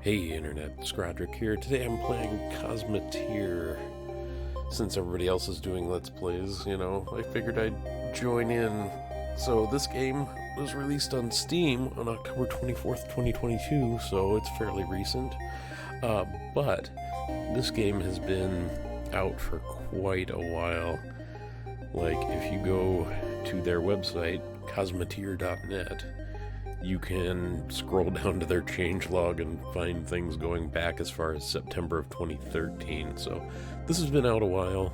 Hey Internet, Scrodrick here. Today I'm playing Cosmoteer. Since everybody else is doing Let's Plays, I figured I'd join in. So this game was released on Steam on October 24th, 2022, so it's fairly recent. But this game has been out for quite a while. Like, if you go to their website, cosmoteer.net, you can scroll down to their changelog and find things going back as far as September of 2013. So this has been out a while.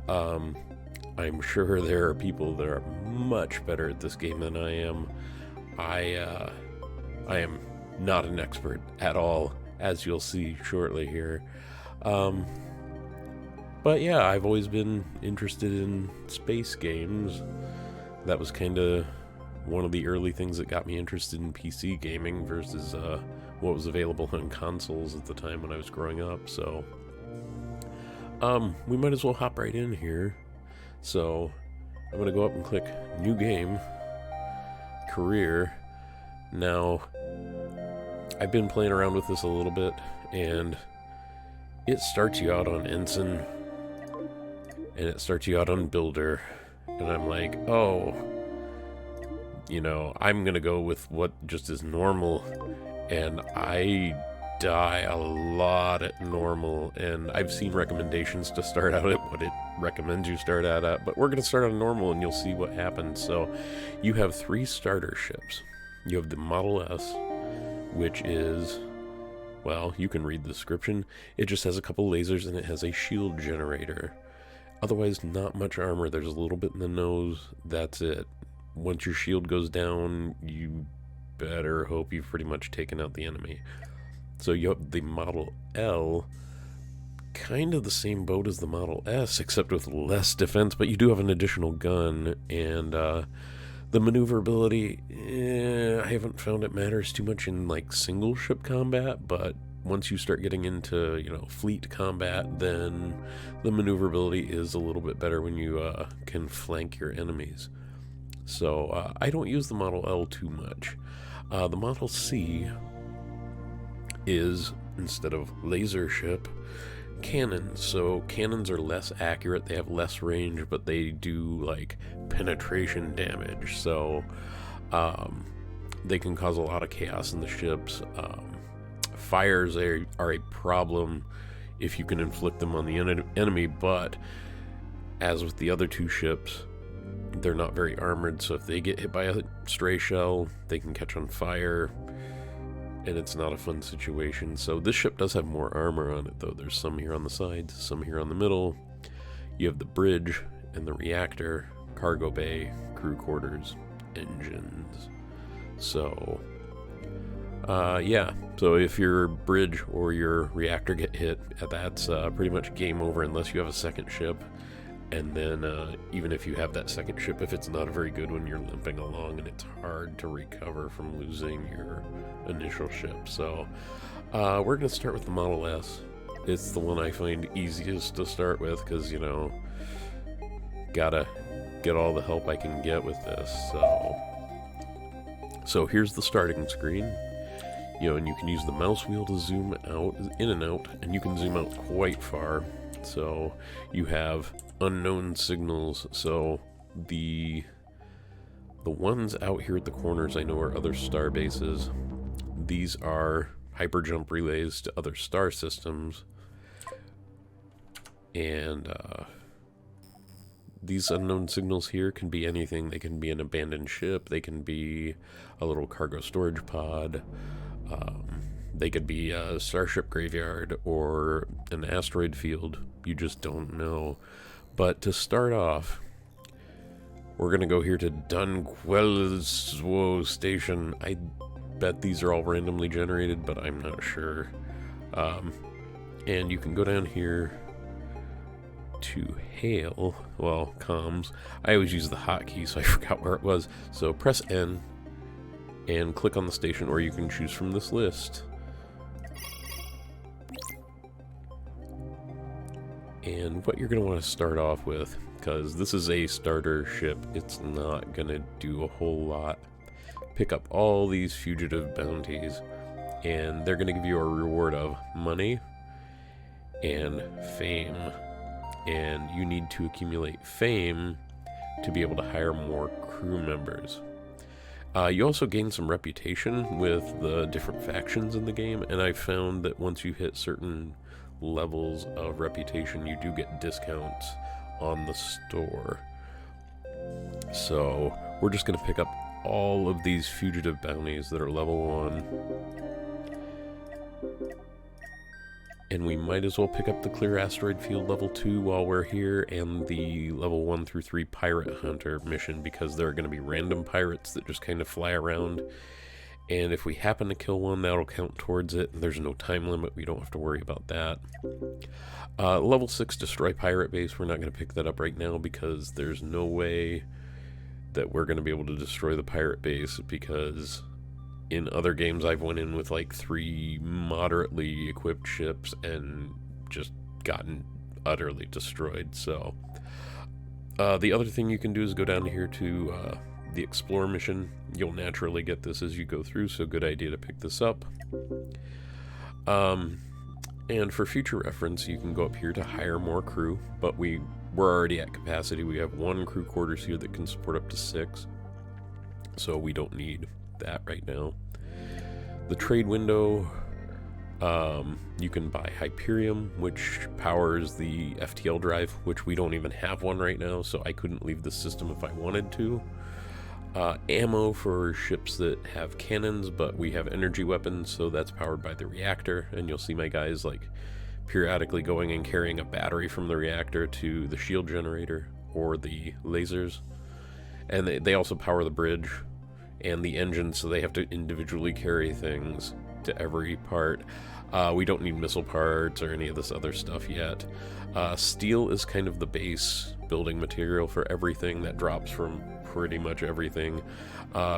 I'm sure there are people that are much better at this game than I am. I am not an expert at all, as you'll see shortly here. But yeah, I've always been interested in space games. That was kind of one of the early things that got me interested in PC gaming versus what was available on consoles at the time when I was growing up. So we might as well hop right in here. So I'm going to go up and click New Game, Career. Now, I've been playing around with this a little bit, and it starts you out on Ensign, and it starts you out on Builder, and I'm like, oh, I'm gonna go with what just is normal, and I die a lot at normal, and I've seen recommendations to start out at what it recommends you start out at, but we're gonna start on normal and you'll see what happens. So you have 3 starter ships. You have the Model S, which is, well, you can read the description. It just has a couple lasers and it has a shield generator. Otherwise, not much armor. There's a little bit in the nose. That's it. Once your shield goes down, you better hope you've pretty much taken out the enemy. So you have the Model L, kind of the same boat as the Model S, except with less defense, but you do have an additional gun, and the maneuverability, I haven't found it matters too much in like single ship combat, but once you start getting into, fleet combat, then the maneuverability is a little bit better when you can flank your enemies. So I don't use the Model L too much. The Model C is, instead of laser ship, cannons. So cannons are less accurate, they have less range, but they do like penetration damage. So they can cause a lot of chaos in the ships. Fires are a problem if you can inflict them on the enemy, but as with the other 2 ships, they're not very armored, so if they get hit by a stray shell, they can catch on fire, and it's not a fun situation. So this ship does have more armor on it, though. There's some here on the sides, some here on the middle. You have the bridge and the reactor, cargo bay, crew quarters, engines. So yeah, so if your bridge or your reactor get hit, that's pretty much game over unless you have a second ship. And then even if you have that second ship, if it's not a very good one, you're limping along and it's hard to recover from losing your initial ship. So we're going to start with the Model S. It's the one I find easiest to start with because, gotta get all the help I can get with this. So here's the starting screen. And you can use the mouse wheel to zoom out, in and out, and you can zoom out quite far. So you have unknown signals. So the ones out here at the corners I know are other star bases. These are hyperjump relays to other star systems. And these unknown signals here can be anything. They can be an abandoned ship. They can be a little cargo storage pod. They could be a starship graveyard or an asteroid field. You just don't know. But to start off, we're going to go here to Dunquelzwo Station. I bet these are all randomly generated, but I'm not sure. And you can go down here to hail, well, comms. I always use the hotkey, so I forgot where it was. So press N and click on the station, or you can choose from this list. And what you're going to want to start off with, because this is a starter ship, it's not going to do a whole lot. Pick up all these fugitive bounties. and they're going to give you a reward of money and fame. And you need to accumulate fame to be able to hire more crew members. You also gain some reputation with the different factions in the game, and I found that once you hit certain levels of reputation, you do get discounts on the store. So we're just going to pick up all of these fugitive bounties that are level 1. And we might as well pick up the Clear Asteroid Field level 2 while we're here, and the level 1 through 3 Pirate Hunter mission, because there are going to be random pirates that just kind of fly around. And if we happen to kill one, that'll count towards it. There's no time limit. We don't have to worry about that. Level 6 Destroy Pirate Base. We're not going to pick that up right now because there's no way that we're going to be able to destroy the pirate base, because in other games I've went in with like 3 moderately equipped ships and just gotten utterly destroyed. So the other thing you can do is go down here to the Explore mission. You'll naturally get this as you go through, so good idea to pick this up. And for future reference, you can go up here to hire more crew, but we're already at capacity. We have 1 crew quarters here that can support up to 6, so we don't need that right now. The trade window, you can buy Hyperium, which powers the FTL drive, which we don't even have one right now, so I couldn't leave the system if I wanted to. Ammo for ships that have cannons, but we have energy weapons, so that's powered by the reactor, and you'll see my guys like periodically going and carrying a battery from the reactor to the shield generator or the lasers. And they also power the bridge and the engine, so they have to individually carry things to every part. We don't need missile parts or any of this other stuff yet. Steel is kind of the base building material for everything that drops from pretty much everything.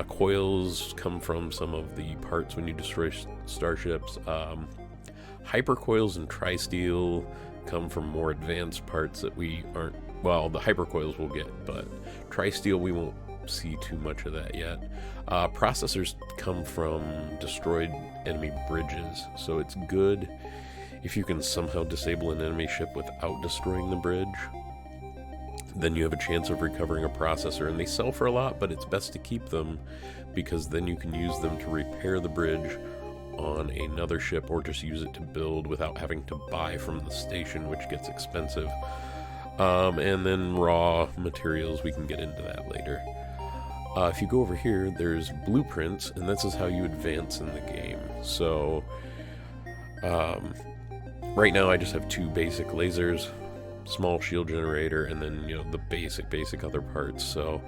Coils come from some of the parts when you destroy starships. Hypercoils and tri-steel come from more advanced parts that we aren't, well, the hypercoils we'll get, but tri-steel we won't see too much of that yet. Processors come from destroyed enemy bridges, so it's good if you can somehow disable an enemy ship without destroying the bridge. Then you have a chance of recovering a processor, and they sell for a lot, but it's best to keep them because then you can use them to repair the bridge on another ship, or just use it to build without having to buy from the station, which gets expensive. And then raw materials, we can get into that later. If you go over here, there's blueprints, and this is how you advance in the game. So right now I just have 2 basic lasers, small shield generator, and then, you know, the basic other parts. So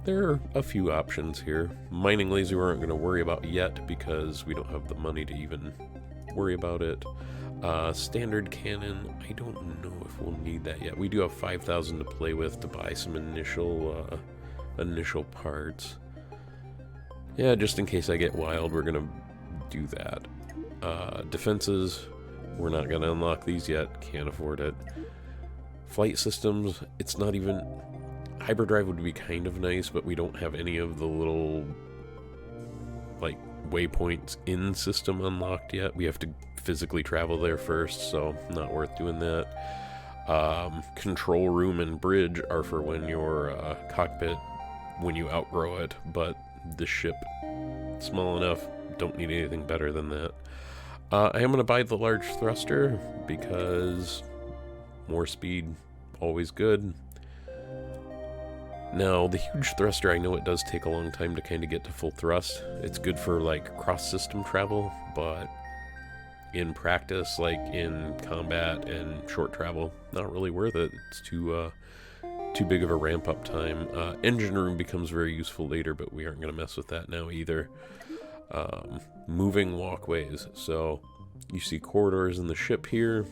there are a few options here. Mining laser we aren't going to worry about yet because we don't have the money to even worry about it. Standard cannon, I don't know if we'll need that yet. We do have 5,000 to play with to buy some initial parts. Yeah, just in case I get wild, we're gonna do that. Defenses, we're not gonna unlock these yet, can't afford it. Flight systems, it's not even... Hyperdrive would be kind of nice, but we don't have any of the little, like, waypoints in system unlocked yet. We have to physically travel there first, so not worth doing that. Control room and bridge are for when your cockpit, when you outgrow it, but the ship, small enough, don't need anything better than that. I am going to buy the large thruster because more speed, always good. Now, the huge thruster, I know it does take a long time to kind of get to full thrust. It's good for, like, cross-system travel, but in practice, like in combat and short travel, not really worth it. It's too big of a ramp-up time. Engine room becomes very useful later, but we aren't going to mess with that now either. Moving walkways. So, you see corridors in the ship here.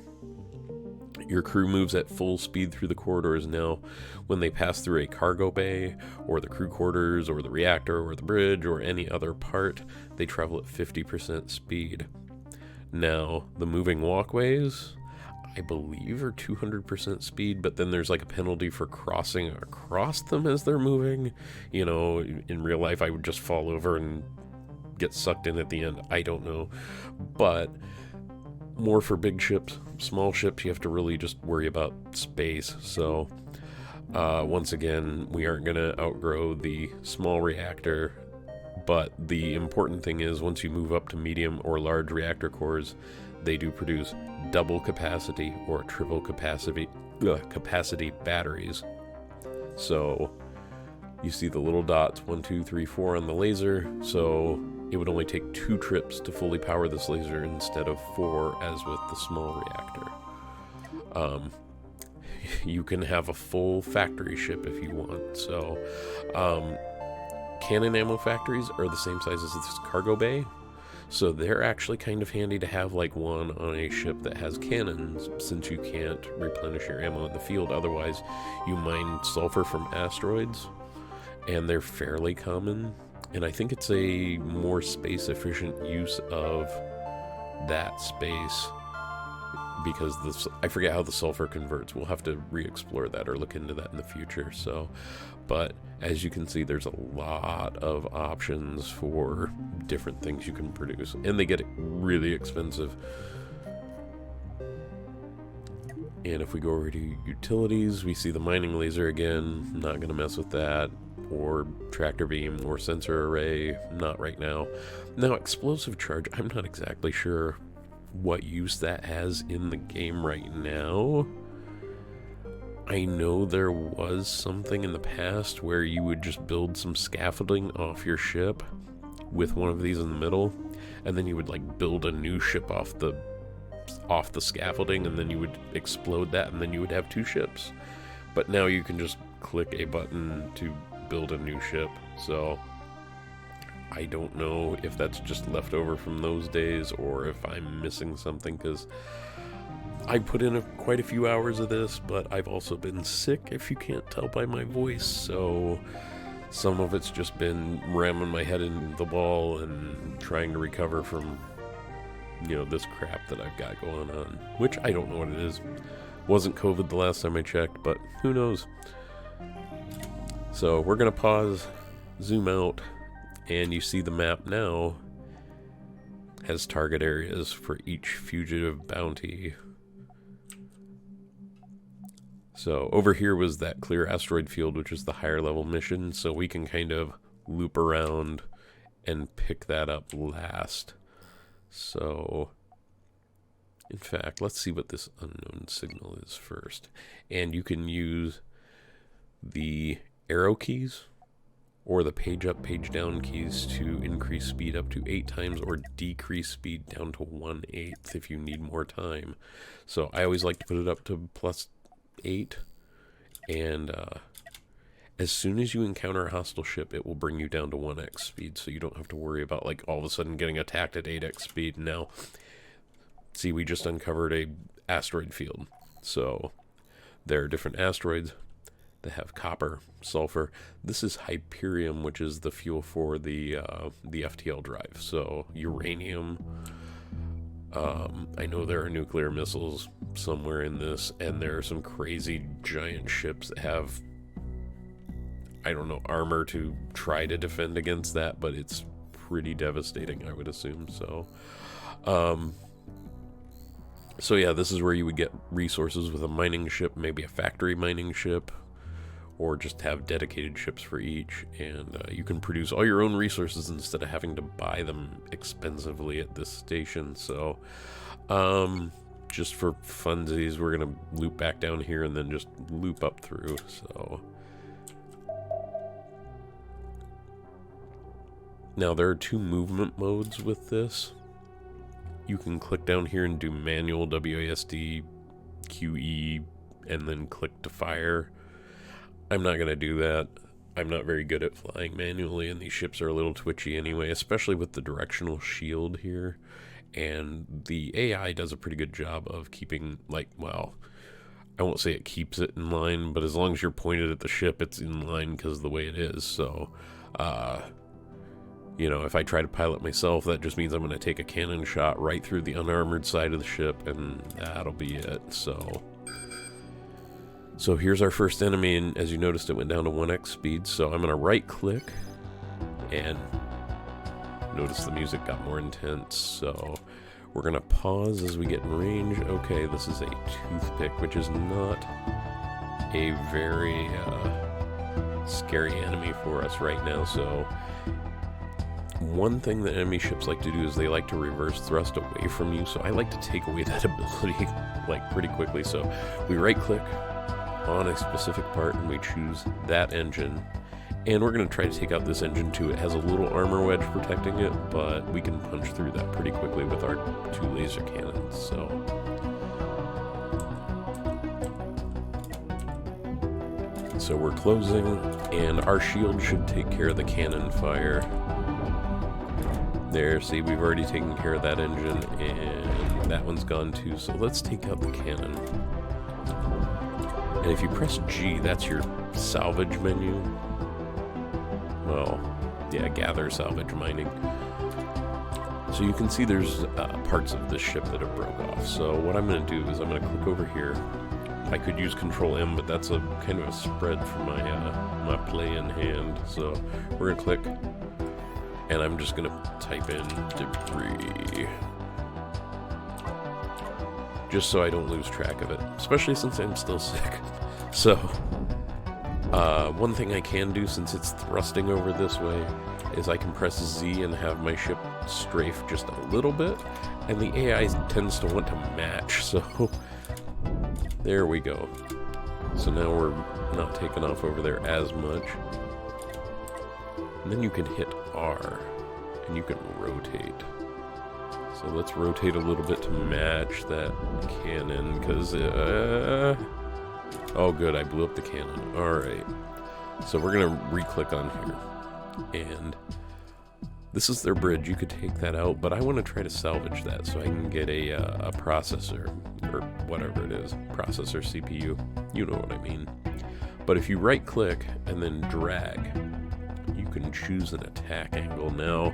Your crew moves at full speed through the corridors now. When they pass through a cargo bay, or the crew quarters, or the reactor, or the bridge, or any other part, they travel at 50% speed. Now, the moving walkways, I believe, are 200% speed, but then there's like a penalty for crossing across them as they're moving. You know, in real life, I would just fall over and get sucked in at the end. I don't know. But more for big ships. Small ships, you have to really just worry about space. So once again, we aren't going to outgrow the small reactor. But the important thing is, once you move up to medium or large reactor cores, they do produce double capacity or triple capacity batteries. So you see the little dots 1, 2, 3, 4 on the laser. So it would only take 2 trips to fully power this laser instead of 4 as with the small reactor. You can have a full factory ship if you want. So cannon ammo factories are the same size as this cargo bay. So they're actually kind of handy to have like one on a ship that has cannons, since you can't replenish your ammo in the field. Otherwise, you mine sulfur from asteroids, and they're fairly common. And I think it's a more space efficient use of that space, because I forget how the sulfur converts. We'll have to re-explore that or look into that in the future. So, but as you can see, there's a lot of options for different things you can produce, and they get really expensive. And if we go over to utilities, we see the mining laser again. Not going to mess with that. Or tractor beam or sensor array. Not right now. Now, explosive charge, I'm not exactly sure what use that has in the game right now. I know there was something in the past where you would just build some scaffolding off your ship with one of these in the middle, and then you would like build a new ship off the scaffolding, and then you would explode that, and then you would have 2 ships. But now you can just click a button to build a new ship. So I don't know if that's just left over from those days or if I'm missing something, because I put in quite a few hours of this, but I've also been sick, if you can't tell by my voice, so some of it's just been ramming my head in the ball and trying to recover from, this crap that I've got going on, which I don't know what it is. Wasn't COVID the last time I checked, but who knows. So we're going to pause, zoom out, and you see the map now has target areas for each fugitive bounty. So over here was that clear asteroid field, which is the higher level mission, so we can kind of loop around and pick that up last. So, in fact, let's see what this unknown signal is first. And you can use the arrow keys or the page up, page down keys to increase speed up to 8 times or decrease speed down to 1/8 if you need more time. So I always like to put it up to +8, and as soon as you encounter a hostile ship, it will bring you down to 1x speed, so you don't have to worry about like all of a sudden getting attacked at 8x speed. Now, see, we just uncovered a asteroid field, so there are different asteroids that have copper, sulfur. This is Hyperium, which is the fuel for the FTL drive. So uranium. I know there are nuclear missiles somewhere in this, and there are some crazy giant ships that have, I don't know, armor to try to defend against that, but it's pretty devastating, I would assume. So, so yeah, this is where you would get resources with a mining ship, maybe a factory mining ship, or just have dedicated ships for each, and you can produce all your own resources instead of having to buy them expensively at this station. So just for funsies, we're gonna loop back down here and then just loop up through. So now there are 2 movement modes with this. You can click down here and do manual WASD QE and then click to fire. I'm not going to do that. I'm not very good at flying manually, and these ships are a little twitchy anyway, especially with the directional shield here. And the AI does a pretty good job of keeping, like, well, I won't say it keeps it in line, but as long as you're pointed at the ship, it's in line because of the way it is. So, if I try to pilot myself, that just means I'm going to take a cannon shot right through the unarmored side of the ship, and that'll be it. So here's our first enemy, and as you noticed, it went down to 1x speed. So I'm going to right click and Notice the music got more intense, so we're going to pause as we get in range. Okay, this is a toothpick, which is not a very scary enemy for us right now. So one thing that enemy ships like to do is they like to reverse thrust away from you, so I like to take away that ability like pretty quickly. So we right click on a specific part and we choose that engine, and we're going to try to take out this engine too. It has a little armor wedge protecting it, but we can punch through that pretty quickly with our 2 laser cannons. So we're closing, and our shield should take care of the cannon fire. There, see, we've already taken care of that engine, and that one's gone too, so let's take out the cannon. And if you press G, that's your salvage menu. Well, yeah, gather, salvage, mining. So you can see there's parts of this ship that have broke off. So what I'm going to do is I'm going to click over here. I could use Control M, but that's a kind of a spread for my my play in hand. So we're going to click, and I'm just going to type in debris, just so I don't lose track of it, especially since I'm still sick. So one thing I can do, since it's thrusting over this way, is I can press Z and have my ship strafe just a little bit, and the AI tends to want to match, so there we go. So now we're not taking off over there as much. And then you can hit R, and you can rotate. So let's rotate a little bit to match that cannon, because oh good, I blew up the cannon. Alright. So we're going to re-click on here. And this is their bridge. You could take that out, but I want to try to salvage that so I can get a processor, or whatever it is. Processor, CPU. You know what I mean. But if you right-click and then drag, you can choose an attack angle. Now,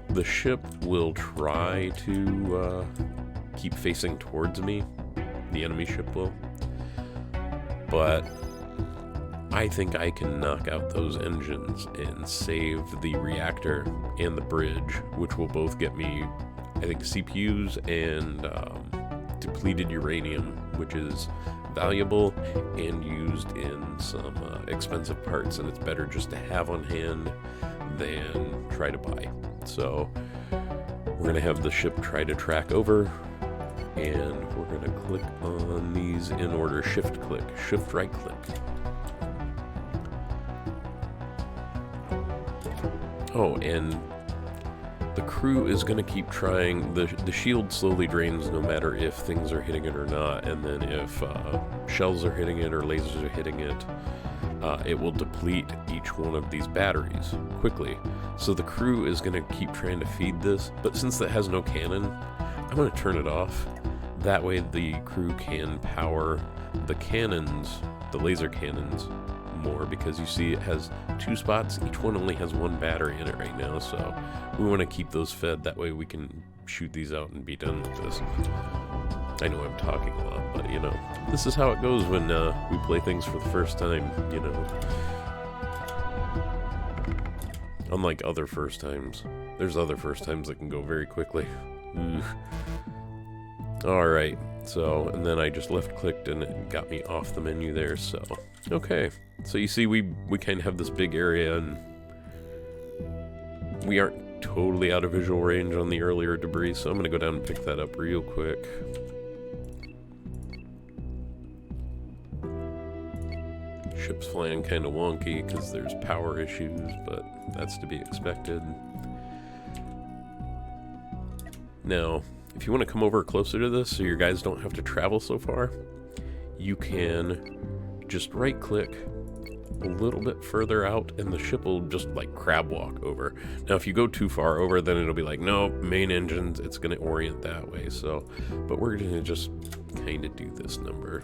the ship will try to keep facing towards me. The enemy ship will. But I think I can knock out those engines and save the reactor and the bridge, which will both get me, I think, CPUs and depleted uranium, which is valuable and used in some expensive parts, and it's better just to have on hand than try to buy. So we're going to have the ship try to track over, and we're going to click on these in order. Shift click, shift right click. Oh, and the crew is going to keep trying. The shield slowly drains no matter if things are hitting it or not, and then if shells are hitting it or lasers are hitting it, it will deplete each one of these batteries quickly. So the crew is going to keep trying to feed this, but since that has no cannon, I'm going to turn it off. That way the crew can power the cannons, the laser cannons, more, because you see it has 2 spots. Each one only has 1 battery in it right now, so we want to keep those fed. That way we can shoot these out and be done with this. I know I'm talking a lot, but you know, this is how it goes when we play things for the first time, you know. Unlike other first times. There's other first times that can go very quickly. Alright, so, and then I just left clicked and it got me off the menu there, so. Okay, so you see we kind of have this big area, and we aren't totally out of visual range on the earlier debris, so I'm going to go down and pick that up real quick. Ship's flying kind of wonky because there's power issues, but that's to be expected. Now, if you want to come over closer to this so your guys don't have to travel so far, you can just right click a little bit further out and the ship will just like crab walk over. Now if you go too far over, then it'll be like, no, main engines, it's going to orient that way. So, but we're going to just kind of do this number.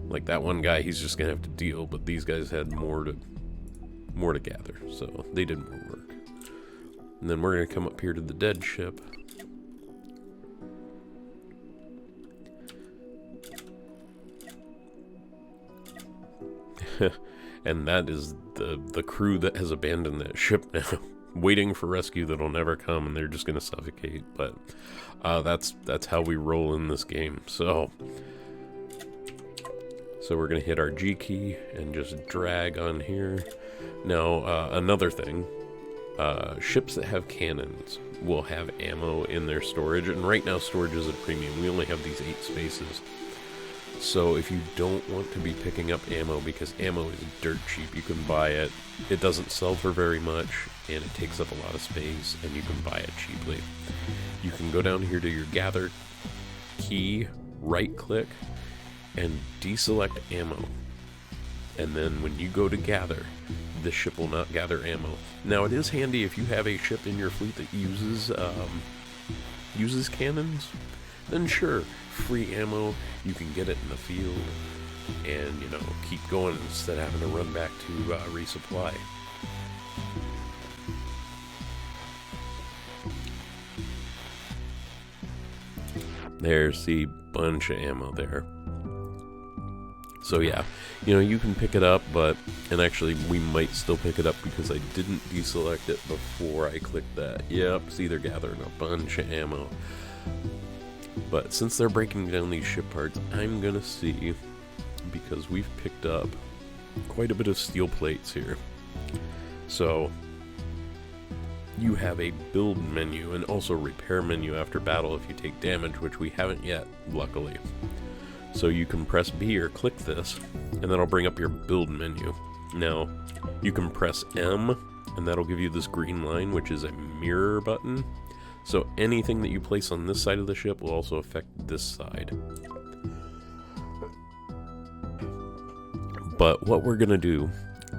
Like that one guy, he's just going to have to deal, but these guys had more to gather, so they did more work. And then we're going to come up here to the dead ship. And that is the crew that has abandoned that ship now. waiting for rescue that'll never come, and they're just gonna suffocate. But that's how we roll in this game. So we're gonna hit our G key and just drag on here. Now another thing, ships that have cannons will have ammo in their storage, and right now storage is a premium. We only have these 8 spaces. So if you don't want to be picking up ammo, because ammo is dirt cheap, you can buy it. It doesn't sell for very much, and it takes up a lot of space, and you can buy it cheaply. You can go down here to your gather key, right click, and deselect ammo. And then when you go to gather, the ship will not gather ammo. Now it is handy if you have a ship in your fleet that uses cannons, then sure, free ammo, you can get it in the field, and, you know, keep going instead of having to run back to resupply. There's the bunch of ammo there. So yeah, you know, you can pick it up, and actually we might still pick it up because I didn't deselect it before I clicked that. Yep, see, they're gathering a bunch of ammo. But since they're breaking down these ship parts, I'm gonna see, because we've picked up quite a bit of steel plates here. So you have a build menu and also repair menu after battle if you take damage, which we haven't yet, luckily. So you can press B or click this, and that'll bring up your build menu. Now, you can press M, and that'll give you this green line, which is a mirror button. So anything that you place on this side of the ship will also affect this side. But what we're going to do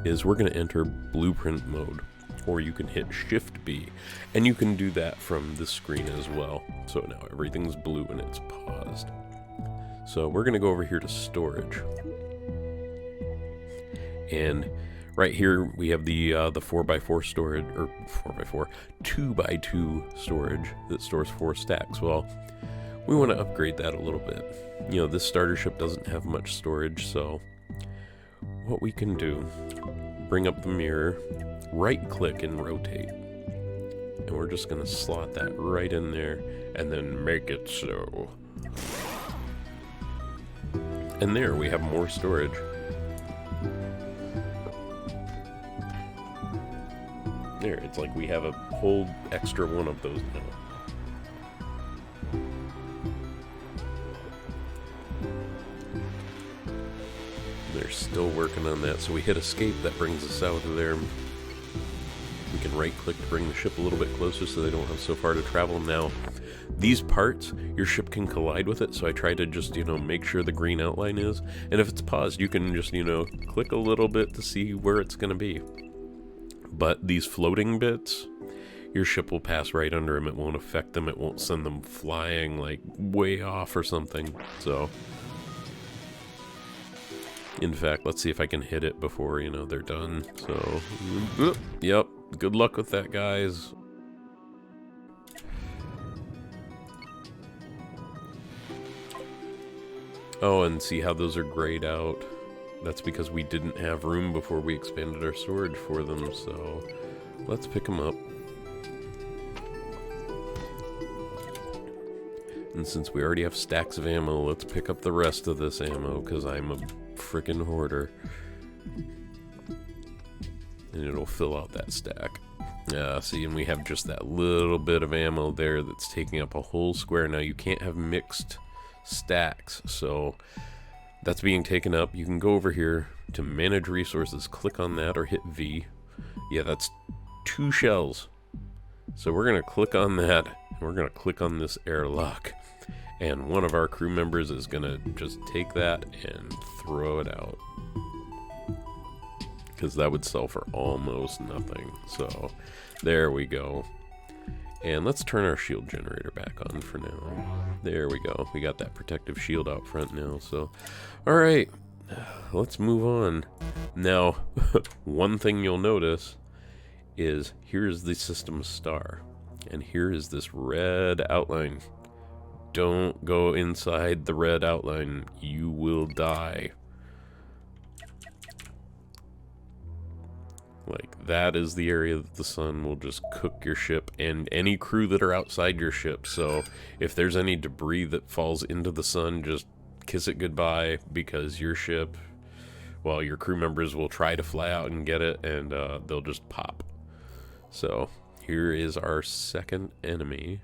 is we're going to enter blueprint mode, or you can hit Shift B, and you can do that from this screen as well. So now everything's blue and it's paused. So we're going to go over here to storage. And right here we have the 4x4 storage, or 4x4, 2x2 storage that stores 4 stacks. Well, we want to upgrade that a little bit. You know, this starter ship doesn't have much storage, so what we can do, bring up the mirror, right click and rotate. And we're just going to slot that right in there and then make it so. And there we have more storage. There, it's like we have a whole extra one of those now. They're still working on that, so we hit escape, that brings us out of there. We can right click to bring the ship a little bit closer so they don't have so far to travel. Now, these parts, your ship can collide with it, so I try to just, you know, make sure the green outline is. And if it's paused, you can just, you know, click a little bit to see where it's going to be. But these floating bits, your ship will pass right under them. It won't affect them. It won't send them flying, like, way off or something. So, in fact, let's see if I can hit it before, you know, they're done. So, yep. Good luck with that, guys. Oh, and see how those are grayed out? That's because we didn't have room before we expanded our storage for them, so let's pick them up. And since we already have stacks of ammo, let's pick up the rest of this ammo, because I'm a frickin' hoarder. And it'll fill out that stack. See, and we have just that little bit of ammo there that's taking up a whole square. Now, you can't have mixed stacks, so that's being taken up. You can go over here to manage resources, click on that, or hit V. Yeah, that's 2 shells. So we're going to click on that, and we're going to click on this airlock. And one of our crew members is going to just take that and throw it out, because that would sell for almost nothing. So there we go. And let's turn our shield generator back on for now. There we go. We got that protective shield out front now. So, alright, let's move on. Now, one thing you'll notice is here's the system star, and here is this red outline. Don't go inside the red outline. You will die. Like, that is the area that the sun will just cook your ship and any crew that are outside your ship. So if there's any debris that falls into the sun, just kiss it goodbye, because your ship, well, your crew members will try to fly out and get it, and they'll just pop. So here is our second enemy,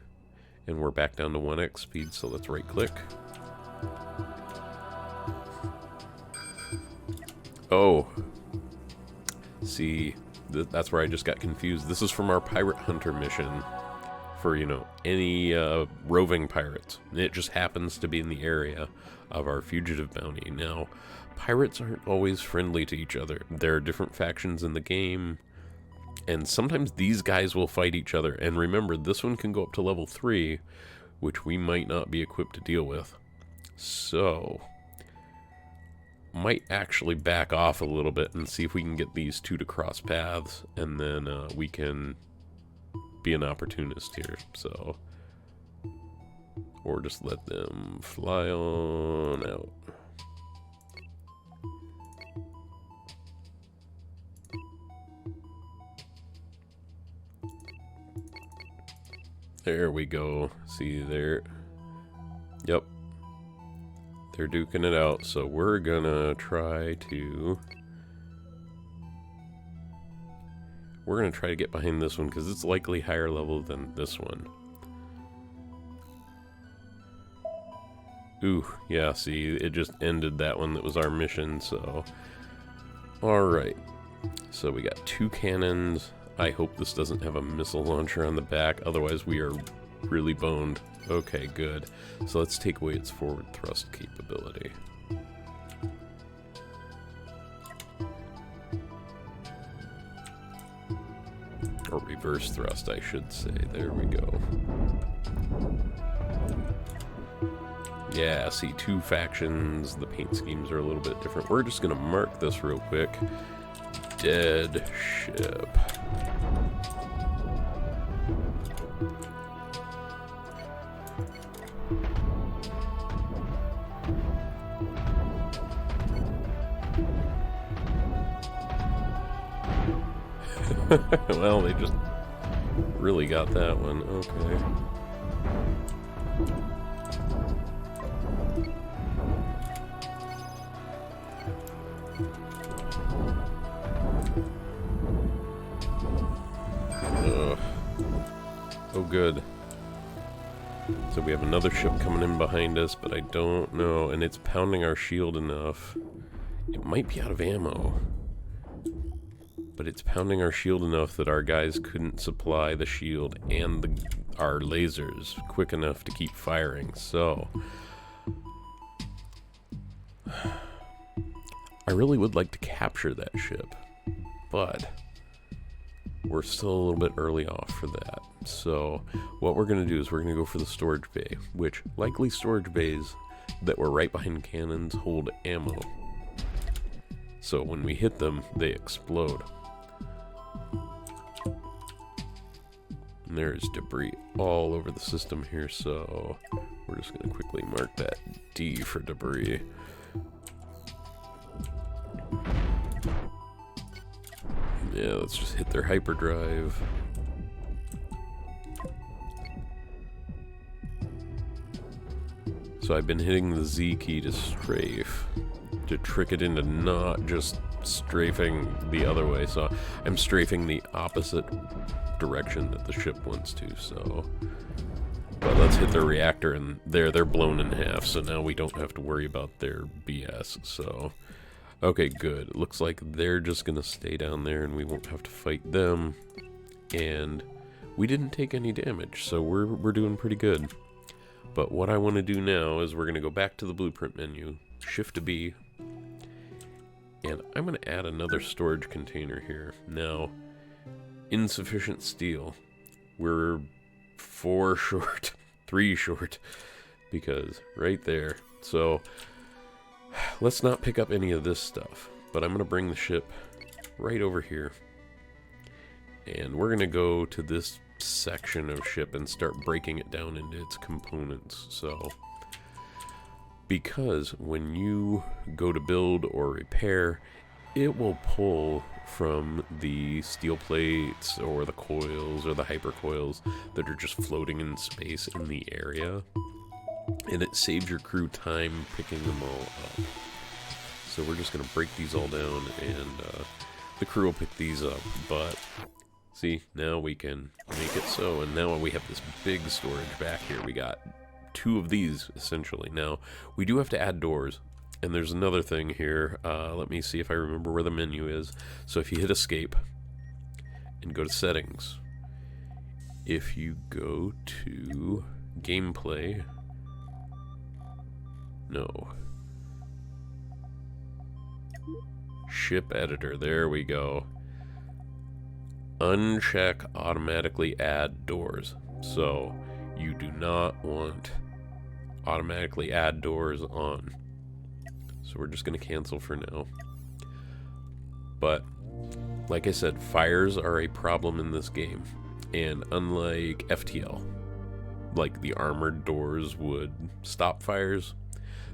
and we're back down to 1x speed, so let's right click. Oh, see, that's where I just got confused. This is from our pirate hunter mission for, you know, any roving pirates. It just happens to be in the area of our fugitive bounty. Now, pirates aren't always friendly to each other. There are different factions in the game, and sometimes these guys will fight each other. And remember, this one can go up to level 3, which we might not be equipped to deal with. So might actually back off a little bit and see if we can get these two to cross paths, and then we can be an opportunist here. So, or just let them fly on out. There we go. See there? Yep. They're duking it out, so we're gonna try to... We're gonna try to get behind this one, because it's likely higher level than this one. Ooh, yeah, see, it just ended that one that was our mission, so... Alright. So we got 2 cannons. I hope this doesn't have a missile launcher on the back, otherwise we are really boned. Okay, good. So let's take away its forward thrust capability. Or reverse thrust, I should say. There we go. Yeah, see, 2 factions. The paint schemes are a little bit different. We're just going to mark this real quick. Dead ship. Well, they just really got that one. Okay. Ugh. Oh, good. So we have another ship coming in behind us, but I don't know. And it's pounding our shield enough. It might be out of ammo. But it's pounding our shield enough that our guys couldn't supply the shield and our lasers quick enough to keep firing. So I really would like to capture that ship, but we're still a little bit early off for that. So what we're going to do is we're going to go for the storage bay, which likely storage bays that were right behind cannons hold ammo. So when we hit them, they explode. And there's debris all over the system here, so we're just going to quickly mark that D for debris. Yeah, let's just hit their hyperdrive. So I've been hitting the Z key to strafe, to trick it into not just strafing the other way. So I'm strafing the opposite direction that the ship wants to, so... But let's hit their reactor, and they're blown in half, so now we don't have to worry about their BS, so... Okay, good. It looks like they're just gonna stay down there, and we won't have to fight them. And we didn't take any damage, so we're doing pretty good. But what I want to do now is we're gonna go back to the blueprint menu, Shift to B, and I'm gonna add another storage container here. Now, insufficient steel. We're 4 short, 3 short, because right there. So let's not pick up any of this stuff, but I'm going to bring the ship right over here, and we're going to go to this section of ship and start breaking it down into its components. So because when you go to build or repair, it will pull from the steel plates or the coils or the hypercoils that are just floating in space in the area, and it saves your crew time picking them all up. So we're just going to break these all down, and the crew will pick these up. But see, now we can make it so, and now we have this big storage back here. We got 2 of these essentially. Now we do have to add doors. And there's another thing here. Let me see if I remember where the menu is. So if you hit escape and go to settings, if you go to gameplay, no, ship editor, there we go. Uncheck automatically add doors. So you do not want automatically add doors on. So we're just going to cancel for now. But, like I said, fires are a problem in this game. And unlike FTL, like the armored doors would stop fires,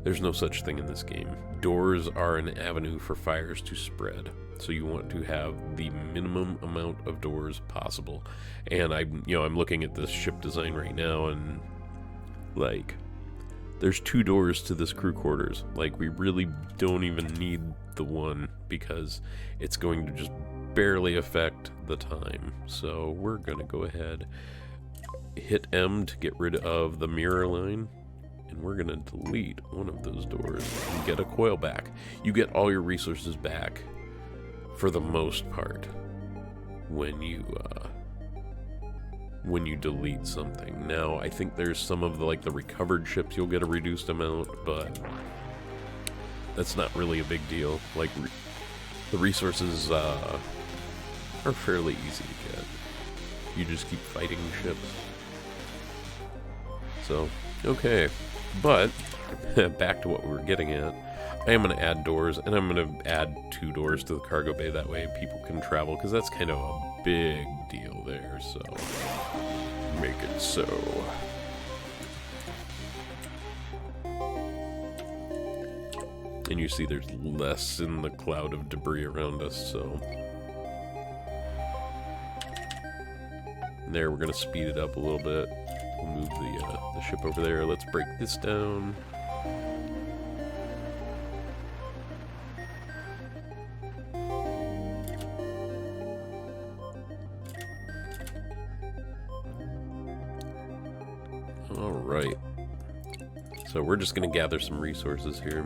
there's no such thing in this game. Doors are an avenue for fires to spread. So you want to have the minimum amount of doors possible. And I'm looking at this ship design right now, and like, there's 2 doors to this crew quarters. Like, we really don't even need the one because it's going to just barely affect the time. So we're gonna go ahead, hit M to get rid of the mirror line, and we're gonna delete one of those doors and get a coil back. You get all your resources back for the most part when you delete something. Now, I think there's some of the recovered ships you'll get a reduced amount, but that's not really a big deal. Like, the resources are fairly easy to get. You just keep fighting ships. So, okay. But, back to what we were getting at. I am going to add doors, and I'm going to add 2 doors to the cargo bay. That way people can travel, because that's kind of a big deal there, so make it so. And you see there's less in the cloud of debris around us, so. There, we're going to speed it up a little bit. We'll move the ship over there. Let's break this down. Alright, so we're just going to gather some resources here.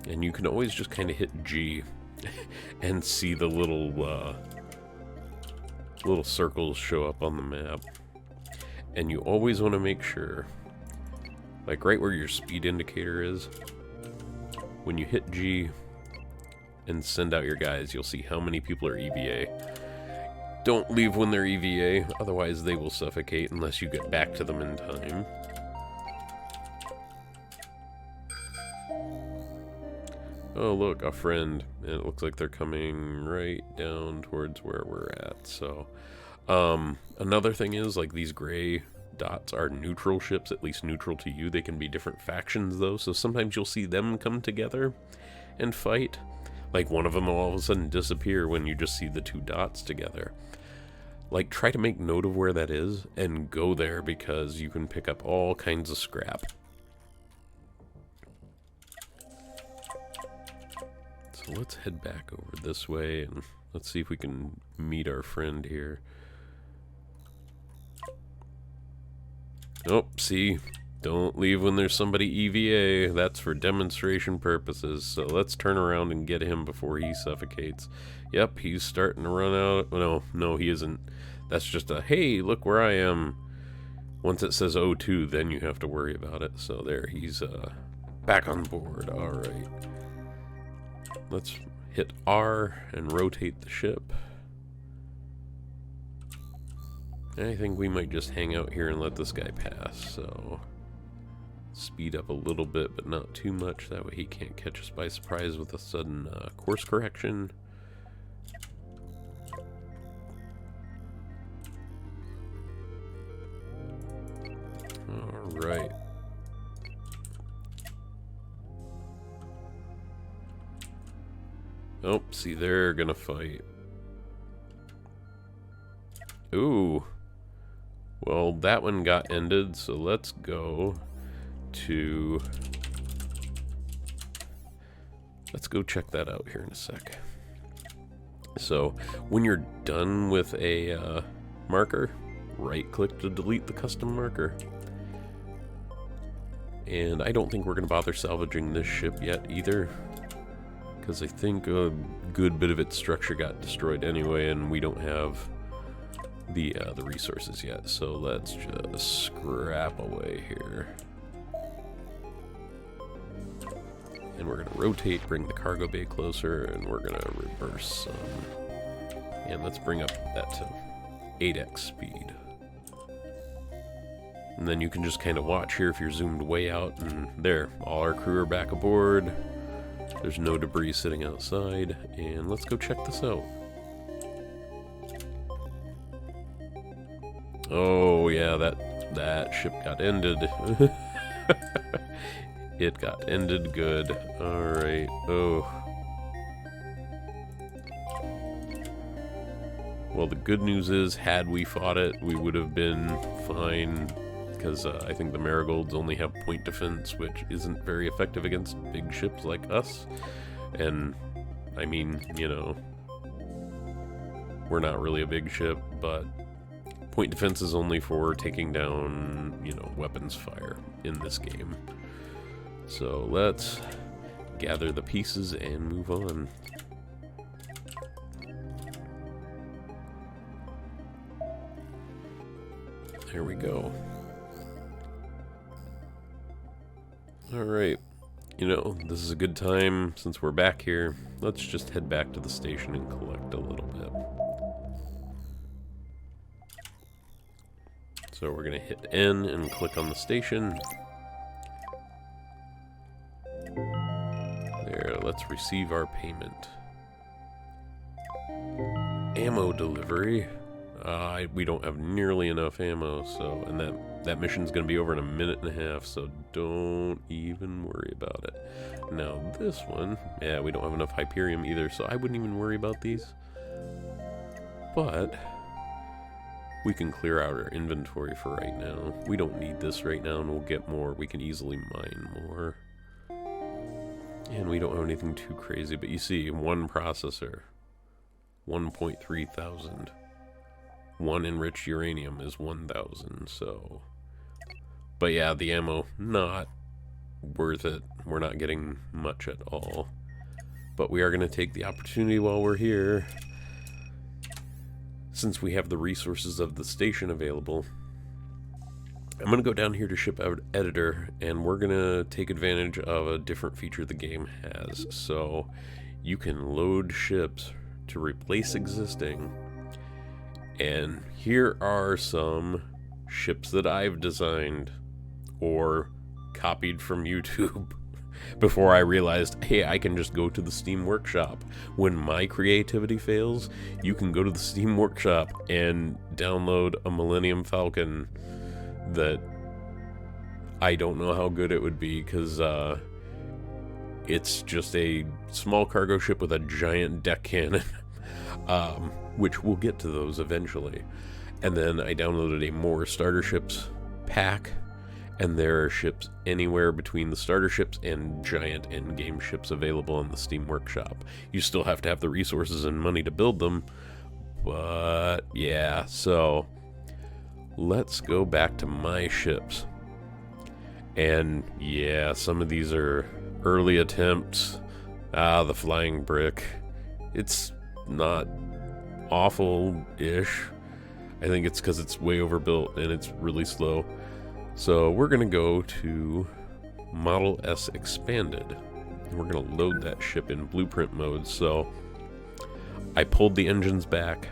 And you can always just kind of hit G and see the little circles show up on the map. And you always want to make sure, like right where your speed indicator is, when you hit G and send out your guys, you'll see how many people are EVA. Don't leave when they're EVA, otherwise they will suffocate unless you get back to them in time. Oh look, a friend, and it looks like they're coming right down towards where we're at. So another thing is, like, these gray dots are neutral ships, at least neutral to you. They can be different factions though, so sometimes you'll see them come together and fight. Like, one of them will all of a sudden disappear when you just see the 2 dots together. Like, try to make note of where that is and go there, because you can pick up all kinds of scrap. So let's head back over this way and let's see if we can meet our friend here. Oh, see? Don't leave when there's somebody EVA. That's for demonstration purposes. So let's turn around and get him before he suffocates. Yep, he's starting to run out. No, he isn't. That's just a, hey, look where I am. Once it says O2, then you have to worry about it. So there, he's back on board. All right. Let's hit R and rotate the ship. I think we might just hang out here and let this guy pass, so speed up a little bit, but not too much. That way he can't catch us by surprise with a sudden course correction. Oh, see, they're gonna fight. Ooh. Well, that one got ended, so let's go to... Let's go check that out here in a sec. So, when you're done with a marker, right-click to delete the custom marker. And I don't think we're going to bother salvaging this ship yet either, because I think a good bit of its structure got destroyed anyway, and we don't have the resources yet. So let's just scrap away here. And we're going to rotate, bring the cargo bay closer, and we're going to reverse some. And let's bring up that to 8x speed. And then you can just kind of watch here if you're zoomed way out, and there, all our crew are back aboard. There's no debris sitting outside, and let's go check this out. Oh yeah, that ship got ended. It got ended good. Alright, oh. Well, the good news is, had we fought it, we would have been fine, because I think the Marigolds only have point defense, which isn't very effective against big ships like us. And, I mean, you know, we're not really a big ship, but point defense is only for taking down, you know, weapons fire in this game. So let's gather the pieces and move on. There we go. Alright, you know, this is a good time, since we're back here, let's just head back to the station and collect a little bit. So we're going to hit N and click on the station. There, let's receive our payment. Ammo delivery. We don't have nearly enough ammo, so, and that mission's going to be over in a minute and a half, so don't even worry about it. Now this one, yeah, we don't have enough Hyperium either, so I wouldn't even worry about these. But we can clear out our inventory for right now. We don't need this right now, and we'll get more. We can easily mine more. And we don't have anything too crazy, but you see, one processor, 1.3 thousand. One enriched uranium is 1,000, so... But yeah, the ammo, not worth it. We're not getting much at all. But we are going to take the opportunity while we're here, since we have the resources of the station available. I'm going to go down here to Ship Editor, and we're going to take advantage of a different feature the game has. So you can load ships to replace existing. And here are some ships that I've designed or copied from YouTube before I realized, hey, I can just go to the Steam Workshop. When my creativity fails, you can go to the Steam Workshop and download a Millennium Falcon that I don't know how good it would be, because it's just a small cargo ship with a giant deck cannon. Which we'll get to those eventually. And then I downloaded a more starter ships pack, and there are ships anywhere between the starter ships and giant endgame ships available on the Steam Workshop. You still have to have the resources and money to build them, but yeah, so let's go back to my ships. And yeah, some of these are early attempts. The flying brick. It's not awful-ish. I think it's because it's way overbuilt and it's really slow. So we're going to go to Model S Expanded. And we're going to load that ship in blueprint mode. So I pulled the engines back.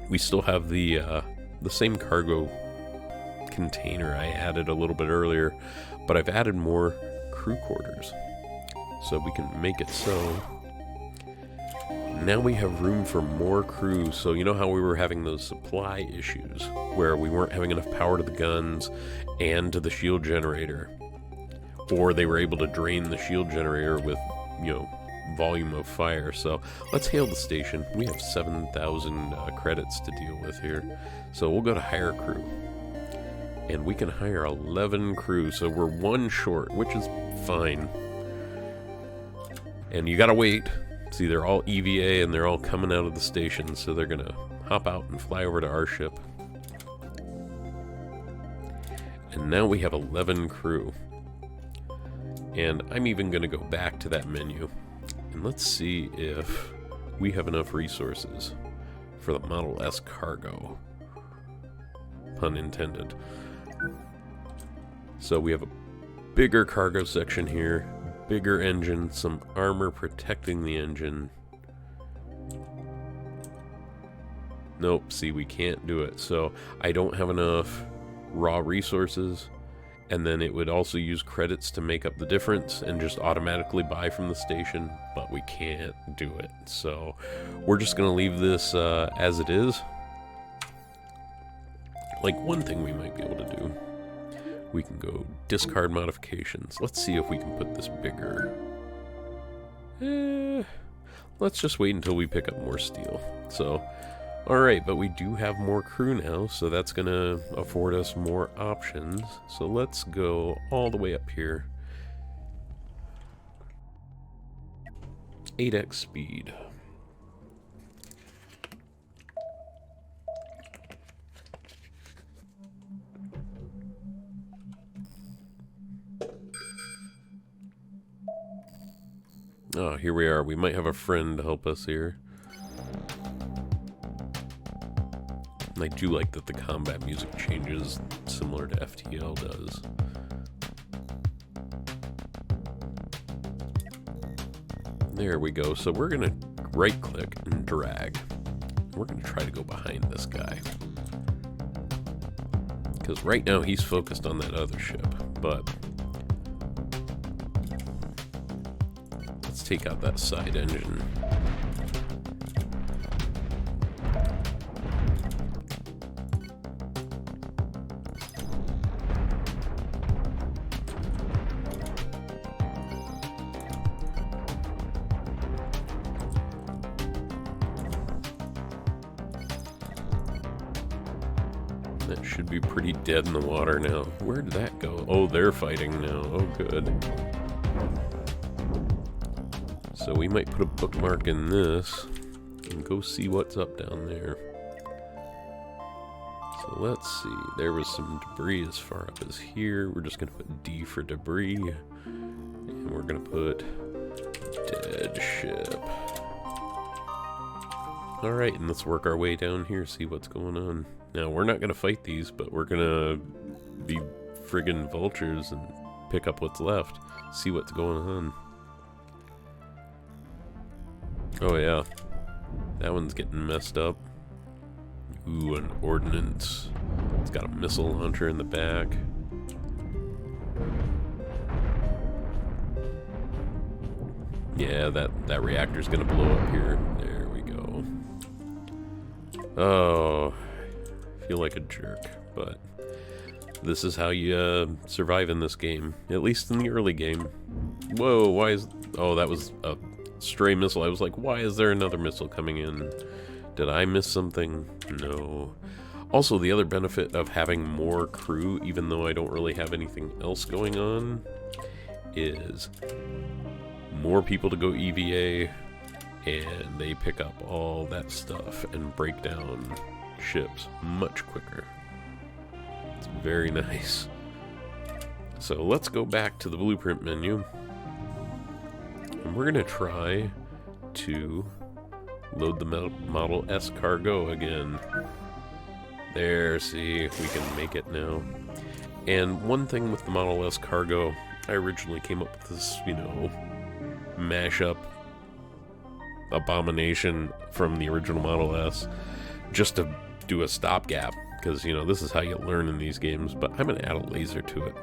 We still have the same cargo container I added a little bit earlier, but I've added more crew quarters. So we can make it so now we have room for more crew. So you know how we were having those supply issues where we weren't having enough power to the guns and to the shield generator, or they were able to drain the shield generator with, you know, volume of fire. So let's hail the station. We have 7,000 credits to deal with here. So we'll go to hire crew. And we can hire 11 crew, so we're 1 short, which is fine. And you gotta wait. See, they're all EVA and they're all coming out of the station, so they're gonna hop out and fly over to our ship. And now we have 11 crew. And I'm even gonna go back to that menu. And let's see if we have enough resources for the Model S cargo. Pun intended. So we have a bigger cargo section here, bigger engine, some armor protecting the engine. Nope, see, we can't do it. So I don't have enough raw resources, and then it would also use credits to make up the difference and just automatically buy from the station, but we can't do it. So we're just going to leave this as it is. Like, one thing we might be able to do, we can go discard modifications. Let's see if we can put this bigger. Let's just wait until we pick up more steel. So, alright, but we do have more crew now, so that's going to afford us more options. So let's go all the way up here. 8x speed. Oh, here we are. We might have a friend to help us here. And I do like that the combat music changes similar to FTL does. There we go. So we're going to right click and drag. We're going to try to go behind this guy. Because right now he's focused on that other ship, but let's take out that side engine. That should be pretty dead in the water now. Where did that go? Oh, they're fighting now. Oh, good. So we might put a bookmark in this and go see what's up down there. So let's see. There was some debris as far up as here. We're just going to put D for debris. And we're going to put dead ship. Alright, and let's work our way down here, see what's going on. Now, we're not going to fight these, but we're going to be friggin' vultures and pick up what's left. See what's going on. Oh, yeah. That one's getting messed up. Ooh, an ordnance. It's got a missile launcher in the back. Yeah, that reactor's going to blow up here. There we go. Oh, I feel like a jerk, but this is how you survive in this game, at least in the early game. Whoa, why is... Oh, that was a stray missile. I was like, why is there another missile coming in? Did I miss something? No. Also, the other benefit of having more crew, even though I don't really have anything else going on, is more people to go EVA, and they pick up all that stuff and break down ships much quicker. It's very nice. So let's go back to the blueprint menu, and we're going to try to load the Model S cargo again. There, see, we can make it now. And one thing with the Model S cargo, I originally came up with this, you know, mashup abomination from the original Model S just to do a stopgap, because, you know, this is how you learn in these games. But I'm going to add a laser to it,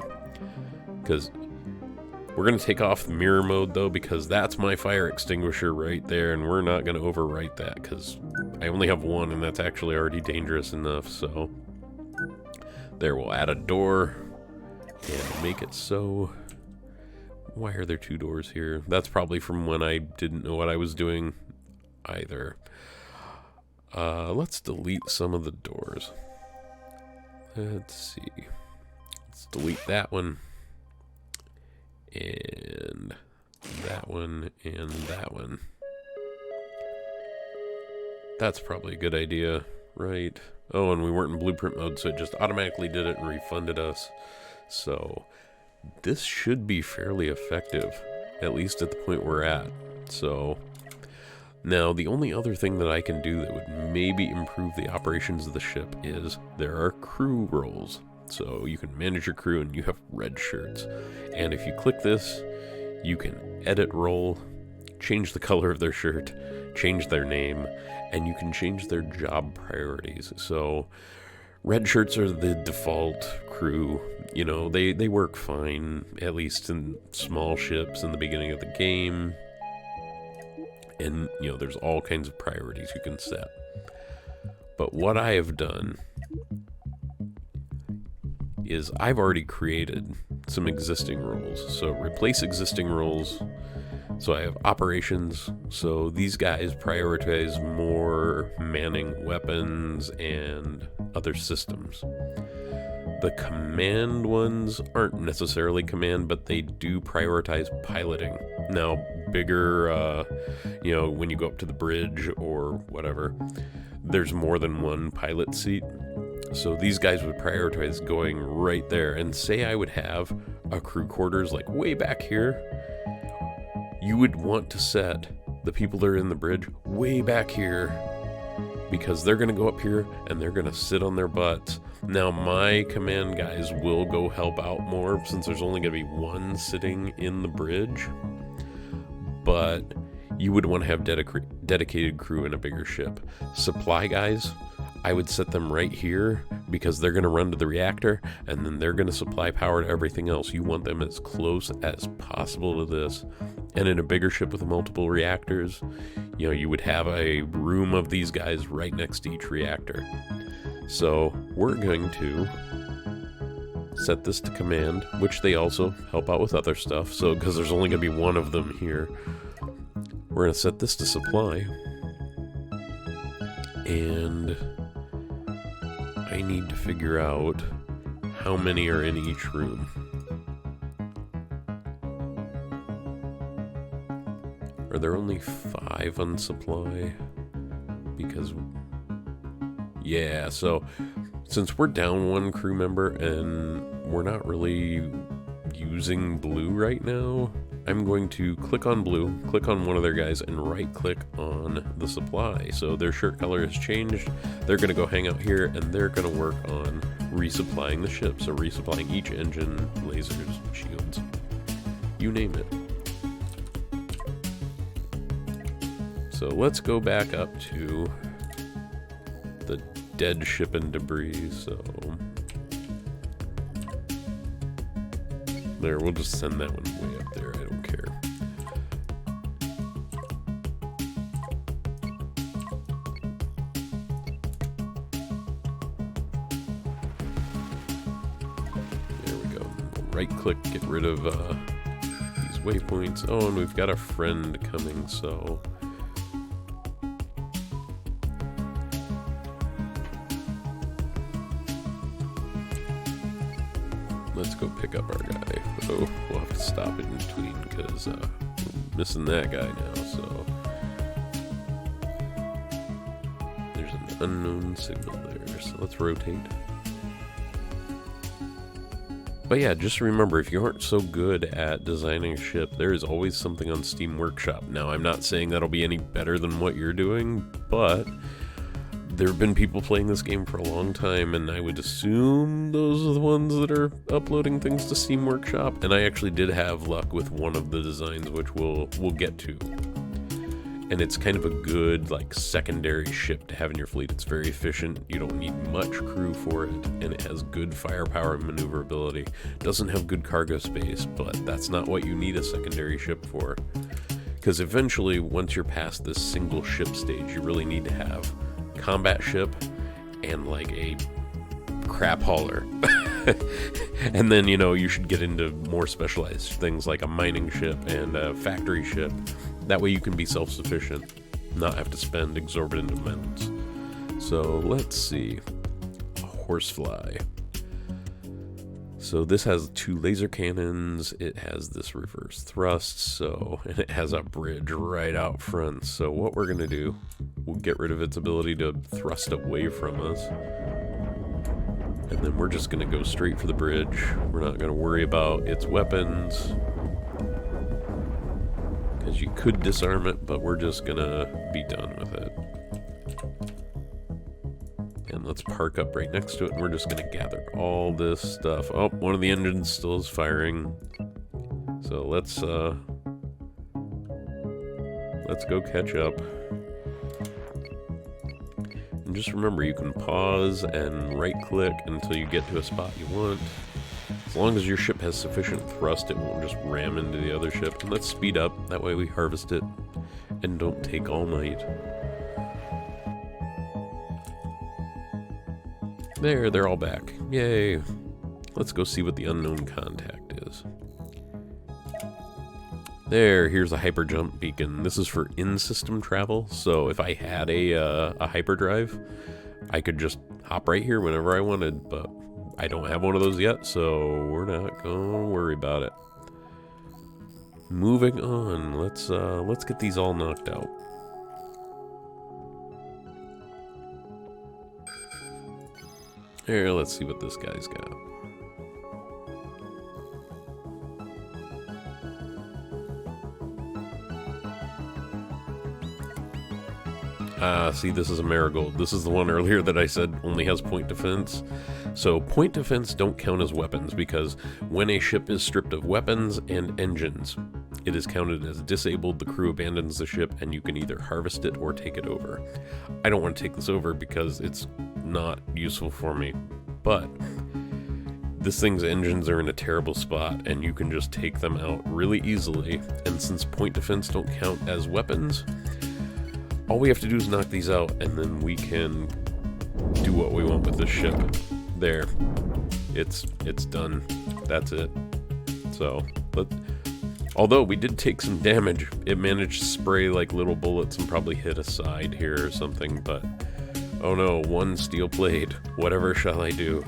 because we're going to take off the mirror mode, though, because that's my fire extinguisher right there, and we're not going to overwrite that, because I only have one, and that's actually already dangerous enough. So there, we'll add a door and make it so Why are there 2 doors here? That's probably from when I didn't know what I was doing either. Let's delete some of the doors. Let's see. Let's delete that one. And that one. And that one. That's probably a good idea, right? Oh, and we weren't in blueprint mode, so it just automatically did it and refunded us. So this should be fairly effective, at least at the point we're at. So now the only other thing that I can do that would maybe improve the operations of the ship is there are crew roles. So you can manage your crew and you have red shirts. And if you click this, you can edit role, change the color of their shirt, change their name, and you can change their job priorities. So red shirts are the default crew. You know, they work fine, at least in small ships in the beginning of the game. And, you know, there's all kinds of priorities you can set. But what I have done is I've already created some existing roles. So replace existing roles. So I have operations. So these guys prioritize more manning weapons and other systems. The command ones aren't necessarily command, but they do prioritize piloting. Now, bigger, you know, when you go up to the bridge or whatever, there's more than one pilot seat. So these guys would prioritize going right there. And say I would have a crew quarters like way back here, you would want to set the people that are in the bridge way back here, because they're going to go up here and they're going to sit on their butts. Now, my command guys will go help out more since there's only going to be one sitting in the bridge. But you would want to have dedicated crew in a bigger ship. Supply guys, I would set them right here because they're going to run to the reactor and then they're going to supply power to everything else. You want them as close as possible to this. And in a bigger ship with multiple reactors, you know, you would have a room of these guys right next to each reactor. So we're going to set this to command, which they also help out with other stuff. So because there's only going to be one of them here, we're going to set this to supply. And I need to figure out how many are in each room. Are there only 5 on supply? Because, yeah, so since we're down 1 crew member and we're not really using blue right now, I'm going to click on blue, click on one of their guys, and right-click on the supply. So their shirt color has changed. They're going to go hang out here, and they're going to work on resupplying the ship. So resupplying each engine, lasers, shields, you name it. So let's go back up to the dead ship and debris. So there, we'll just send that one way up there. I don't care. There we go. Right click, get rid of these waypoints. Oh, and we've got a friend coming, so let's go pick up our guy. Oh, we'll have to stop it in between because we're missing that guy now. So there's an unknown signal there. So let's rotate. But yeah, just remember, if you aren't so good at designing a ship, there is always something on Steam Workshop. Now, I'm not saying that'll be any better than what you're doing, but there have been people playing this game for a long time, and I would assume those are the ones that are uploading things to Steam Workshop. And I actually did have luck with one of the designs, which we'll get to. And it's kind of a good, like, secondary ship to have in your fleet. It's very efficient. You don't need much crew for it, and it has good firepower and maneuverability. It doesn't have good cargo space, but that's not what you need a secondary ship for. Because eventually, once you're past this single ship stage, you really need to have combat ship and like a crap hauler. And then, you know, you should get into more specialized things like a mining ship and a factory ship. That way you can be self-sufficient, not have to spend exorbitant amounts. So let's see. A horsefly. So this has 2 laser cannons, it has this reverse thrust, and it has a bridge right out front. So what we're gonna do, we'll get rid of its ability to thrust away from us. And then we're just gonna go straight for the bridge. We're not gonna worry about its weapons, because you could disarm it, but we're just gonna be done with it. And let's park up right next to it, and we're just gonna gather all this stuff. Oh, one of the engines still is firing. So let's go catch up. And just remember, you can pause and right-click until you get to a spot you want. As long as your ship has sufficient thrust, it won't just ram into the other ship. And let's speed up, that way we harvest it and don't take all night. There, they're all back. Yay. Let's go see what the unknown contact is. There, here's a hyperjump beacon. This is for in-system travel, so if I had a hyperdrive, I could just hop right here whenever I wanted, but I don't have one of those yet, so we're not gonna worry about it. Moving on, let's get these all knocked out. Here, let's see what this guy's got. See, this is a marigold. This is the one earlier that I said only has point defense. So point defense don't count as weapons, because when a ship is stripped of weapons and engines, it is counted as disabled, the crew abandons the ship, and you can either harvest it or take it over. I don't want to take this over because it's not useful for me, but this thing's engines are in a terrible spot, and you can just take them out really easily, and since point defense don't count as weapons, all we have to do is knock these out, and then we can do what we want with this ship. There. It's done. That's it. So, although we did take some damage, it managed to spray like little bullets and probably hit a side here or something, but oh no, 1 steel plate. Whatever shall I do?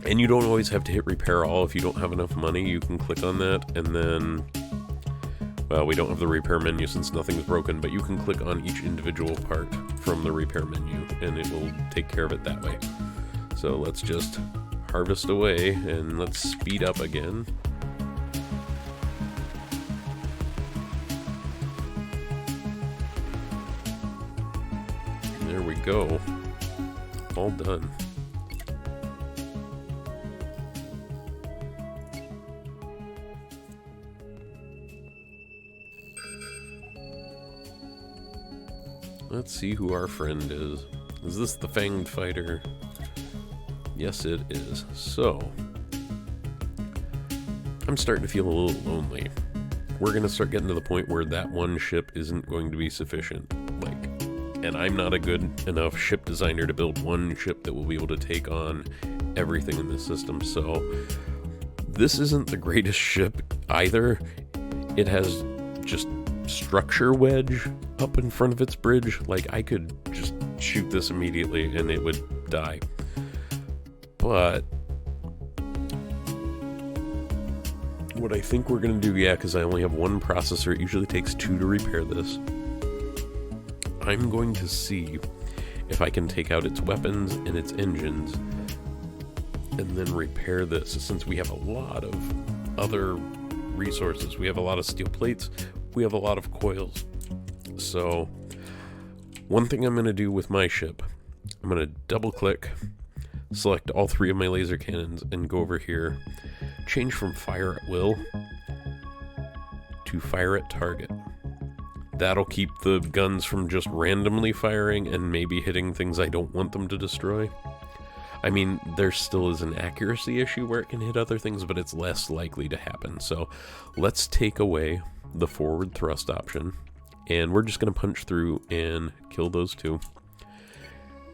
And you don't always have to hit repair all. If you don't have enough money, you can click on that, and then, well, we don't have the repair menu since nothing's broken, but you can click on each individual part from the repair menu, and it will take care of it that way. So let's just harvest away, and let's speed up again. There we go. All done. Let's see who our friend is. Is this the Fanged Fighter? Yes, it is. So, I'm starting to feel a little lonely. We're going to start getting to the point where that one ship isn't going to be sufficient. And I'm not a good enough ship designer to build one ship that will be able to take on everything in this system. So, this isn't the greatest ship either. It has just structure wedge up in front of its bridge. Like, I could just shoot this immediately and it would die. But what I think we're going to do, yeah, because I only have 1 processor, it usually takes 2 to repair this. I'm going to see if I can take out its weapons and its engines and then repair this, since we have a lot of other resources. We have a lot of steel plates, we have a lot of coils. So one thing I'm going to do with my ship, I'm going to double click, select all 3 of my laser cannons, and go over here, change from fire at will to fire at target. That'll keep the guns from just randomly firing and maybe hitting things I don't want them to destroy. I mean, there still is an accuracy issue where it can hit other things, but it's less likely to happen. So let's take away the forward thrust option, and we're just going to punch through and kill those 2.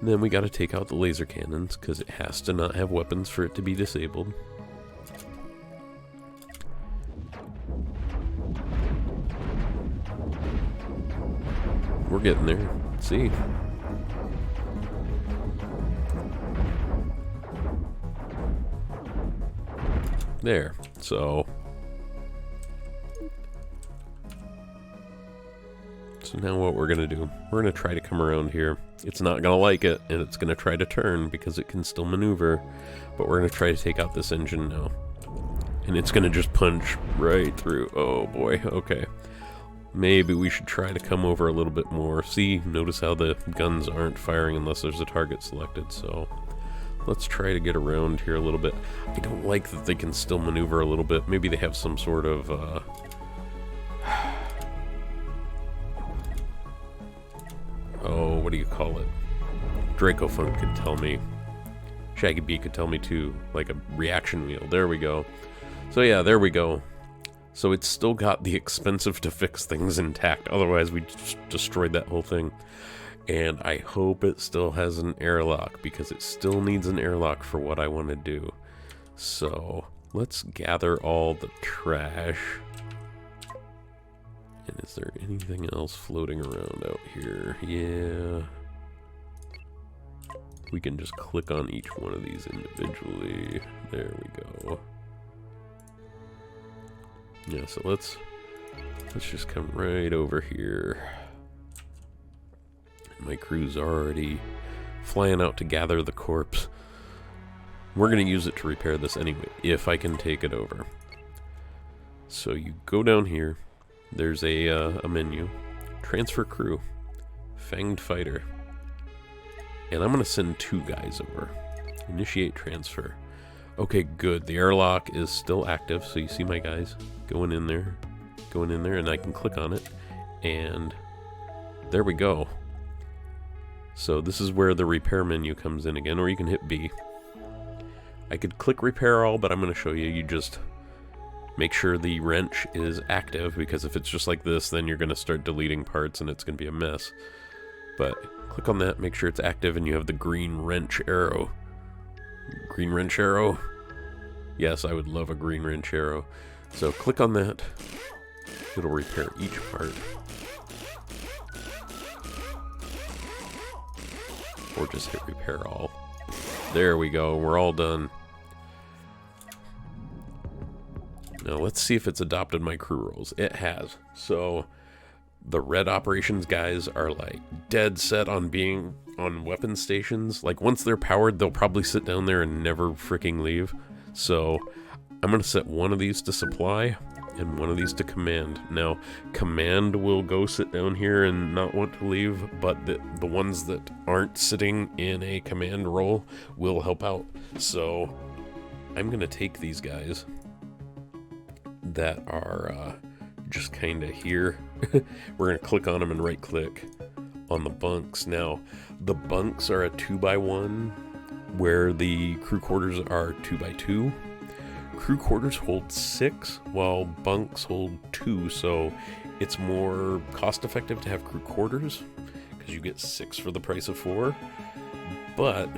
And then we got to take out the laser cannons, because it has to not have weapons for it to be disabled. We're getting there. See? There. So now what we're going to do, we're going to try to come around here. It's not going to like it, and it's going to try to turn because it can still maneuver. But we're going to try to take out this engine now. And it's going to just punch right through. Oh boy, okay. Maybe we should try to come over a little bit more. See, notice how the guns aren't firing unless there's a target selected, so let's try to get around here a little bit. I don't like that they can still maneuver a little bit. Maybe they have some sort of, oh, what do you call it? Draco Funk could tell me. Shaggy B could tell me too, like a reaction wheel. There we go. So yeah, there we go. So it's still got the expensive to fix things intact. Otherwise, we just destroyed that whole thing. And I hope it still has an airlock, because it still needs an airlock for what I want to do. So let's gather all the trash. And is there anything else floating around out here? Yeah. We can just click on each one of these individually. There we go. Yeah, so let's just come right over here. My crew's already flying out to gather the corpse. We're going to use it to repair this anyway, if I can take it over. So you go down here. There's a menu. Transfer crew. Fanged fighter. And I'm going to send 2 guys over. Initiate transfer. Okay, good. The airlock is still active, so you see my guys going in there, and I can click on it, and there we go. So this is where the repair menu comes in again, or you can hit B. I could click repair all, but I'm going to show you. You just make sure the wrench is active, because if it's just like this, then you're going to start deleting parts, and it's going to be a mess. But click on that, make sure it's active, and you have the green wrench arrow. Green wrench arrow? Yes, I would love a green wrench arrow. So click on that. It'll repair each part. Or just hit repair all. There we go, we're all done. Now let's see if it's adopted my crew roles. It has. So the red operations guys are like dead set on being on weapon stations. Like once they're powered, they'll probably sit down there and never freaking leave. So I'm going to set one of these to supply and one of these to command. Now command will go sit down here and not want to leave, but the ones that aren't sitting in a command role will help out. So I'm going to take these guys that are just kind of here. We're going to click on them and right click on the bunks. Now the bunks are a 2x1 where the crew quarters are 2x2. Crew quarters hold 6 while bunks hold 2, so it's more cost effective to have crew quarters because you get 6 for the price of 4. But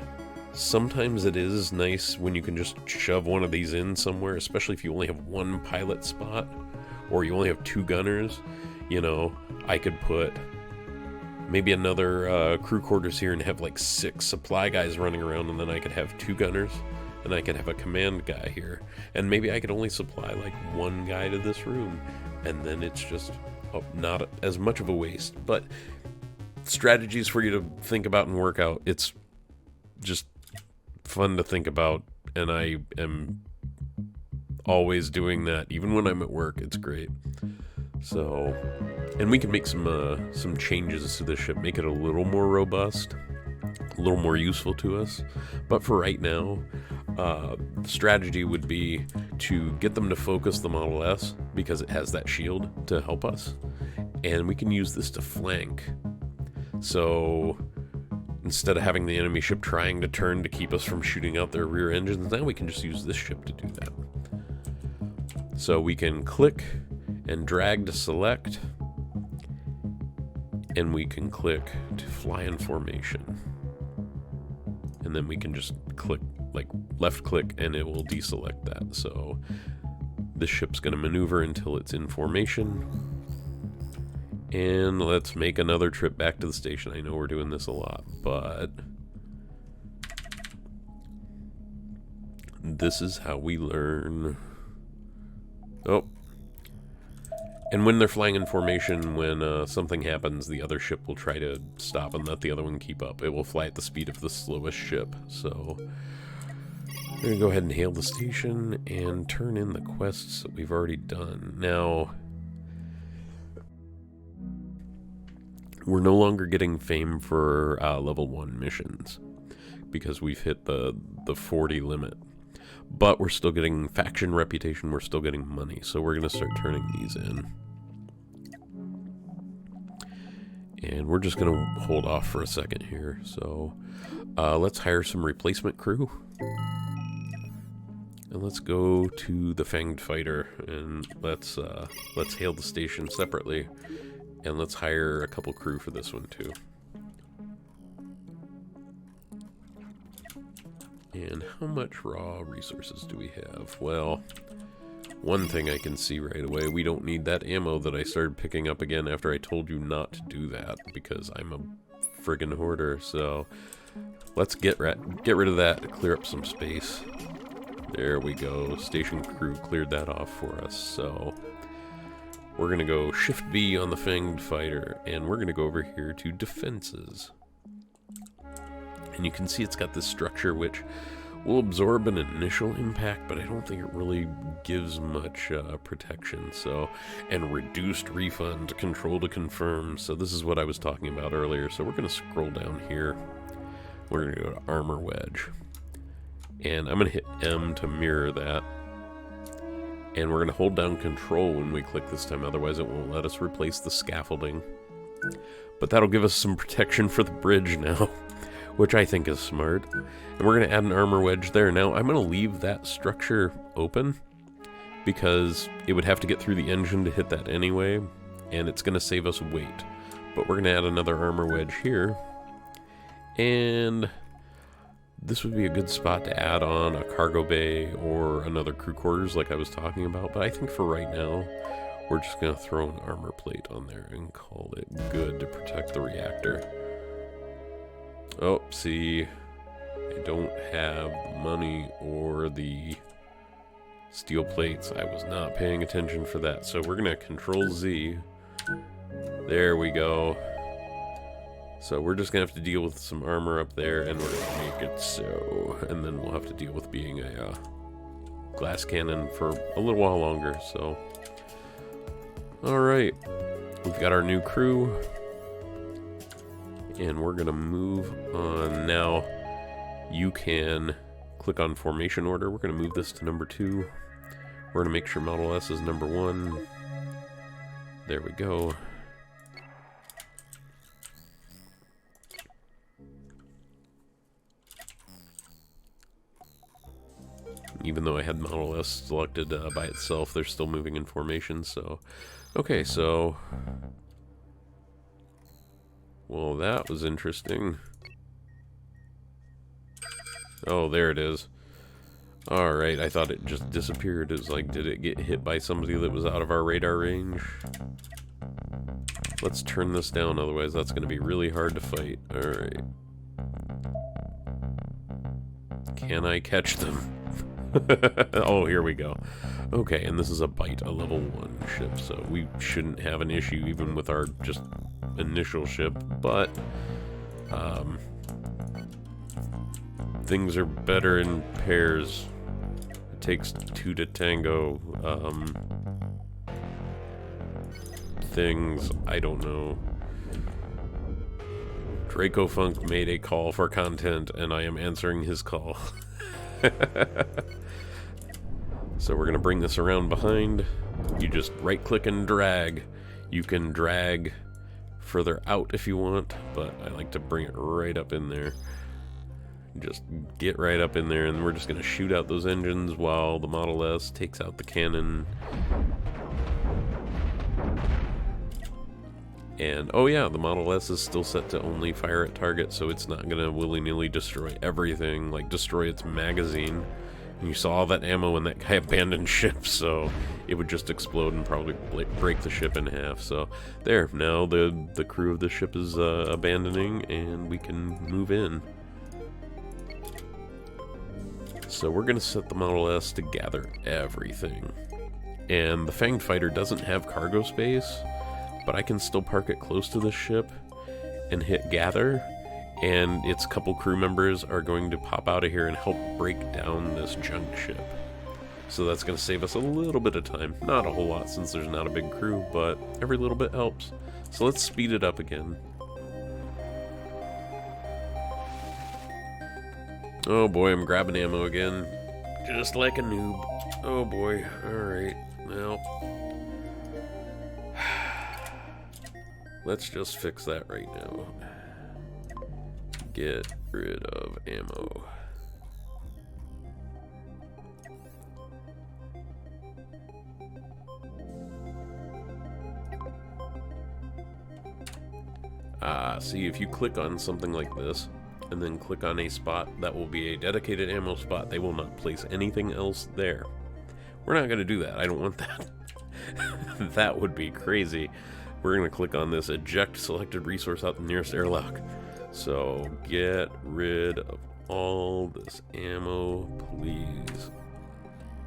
sometimes it is nice when you can just shove one of these in somewhere, especially if you only have one pilot spot or you only have 2 gunners. You know, I could put maybe another crew quarters here and have like 6 supply guys running around, and then I could have 2 gunners, and I could have a command guy here, and maybe I could only supply like 1 guy to this room, and then it's just not as much of a waste. But strategies for you to think about and work out. It's just fun to think about, and I am always doing that even when I'm at work. It's great. So, and we can make some changes to the ship, make it a little more robust, a little more useful to us. But for right now, the strategy would be to get them to focus the Model S because it has that shield to help us, and we can use this to flank. So instead of having the enemy ship trying to turn to keep us from shooting out their rear engines, now we can just use this ship to do that. So we can click and drag to select, and we can click to fly in formation. and then we can just click, like left click, and it will deselect that. So this ship's going to maneuver until it's in formation. And let's make another trip back to the station. I know we're doing this a lot, but this is how we learn. Oh. And when they're flying in formation, when something happens, the other ship will try to stop and let the other one keep up. It will fly at the speed of the slowest ship. So we're going to go ahead and hail the station and turn in the quests that we've already done. Now, we're no longer getting fame for level 1 missions because we've hit the 40 limit. But we're still getting faction reputation, we're still getting money, so we're going to start turning these in. And we're just going to hold off for a second here. So let's hire some replacement crew. And let's go to the Fanged Fighter, and let's hail the station separately. And let's hire a couple crew for this one too. And how much raw resources do we have? Well, one thing I can see right away, we don't need that ammo that I started picking up again after I told you not to do that, because I'm a friggin' hoarder. So let's get rid of that to clear up some space. There we go. Station crew cleared that off for us. So we're going to go Shift B on the Fanged Fighter, and we're going to go over here to Defenses. And you can see it's got this structure which will absorb an initial impact, but I don't think it really gives much protection. So, and reduced refund, control to confirm. So this is what I was talking about earlier. So we're going to scroll down here. We're going to go to Armor Wedge. And I'm going to hit M to mirror that. And we're going to hold down Control when we click this time, otherwise it won't let us replace the scaffolding. But that'll give us some protection for the bridge now, which I think is smart. And we're going to add an armor wedge there. Now, I'm going to leave that structure open because it would have to get through the engine to hit that anyway, and it's going to save us weight. But we're going to add another armor wedge here. And this would be a good spot to add on a cargo bay or another crew quarters like I was talking about. But I think for right now, we're just going to throw an armor plate on there and call it good to protect the reactor. Oh, see, I don't have the money or the steel plates. I was not paying attention for that. So we're going to Control Z. There we go. So we're just going to have to deal with some armor up there, and we're going to make it so. And then we'll have to deal with being a glass cannon for a little while longer. So, alright, we've got our new crew. And we're going to move on. Now, you can click on formation order. We're going to move this to number 2. We're going to make sure Model S is number 1. There we go. Even though I had Model S selected by itself, they're still moving in formation. So, okay, so... well, that was interesting. Oh, there it is. Alright, I thought it just disappeared. It was like, did it get hit by somebody that was out of our radar range? Let's turn this down, otherwise that's going to be really hard to fight. Alright. Can I catch them? Oh, here we go. Okay, and this is a Bite, a level 1 ship, so we shouldn't have an issue even with our just initial ship, but things are better in pairs. It takes 2 to tango. Things, I don't know. Draco Funk made a call for content, and I am answering his call. So we're going to bring this around behind. You just right-click and drag. You can drag further out if you want, but I like to bring it right up in there. Just get right up in there, and we're just going to shoot out those engines while the Model S takes out the cannon. And, oh yeah, the Model S is still set to only fire at target, so it's not going to willy-nilly destroy everything, like destroy its magazine. And you saw all that ammo in that guy abandoned ship, so it would just explode and probably break the ship in half. So there, now the crew of the ship is abandoning, and we can move in. So we're going to set the Model S to gather everything. And the Fanged Fighter doesn't have cargo space, but I can still park it close to the ship and hit gather, and its couple crew members are going to pop out of here and help break down this junk ship. So that's going to save us a little bit of time. Not a whole lot since there's not a big crew, but every little bit helps. So let's speed it up again. Oh boy, I'm grabbing ammo again. Just like a noob. Oh boy. Alright. Well, let's just fix that right now. Get rid of ammo. See, if you click on something like this, and then click on a spot that will be a dedicated ammo spot, they will not place anything else there. We're not going to do that. I don't want that. That would be crazy. We're going to click on this eject selected resource out the nearest airlock. So get rid of all this ammo, please.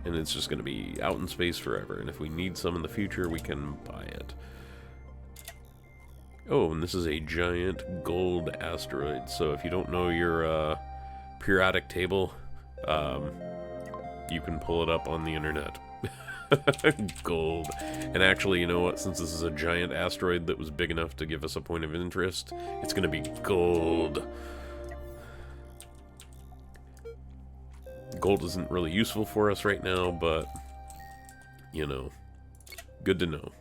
And it's just going to be out in space forever. And if we need some in the future, we can buy it. Oh, and this is a giant gold asteroid. So if you don't know your periodic table, you can pull it up on the internet. Gold. And actually, you know what? Since this is a giant asteroid that was big enough to give us a point of interest, it's going to be gold. Gold isn't really useful for us right now, but, you know, good to know.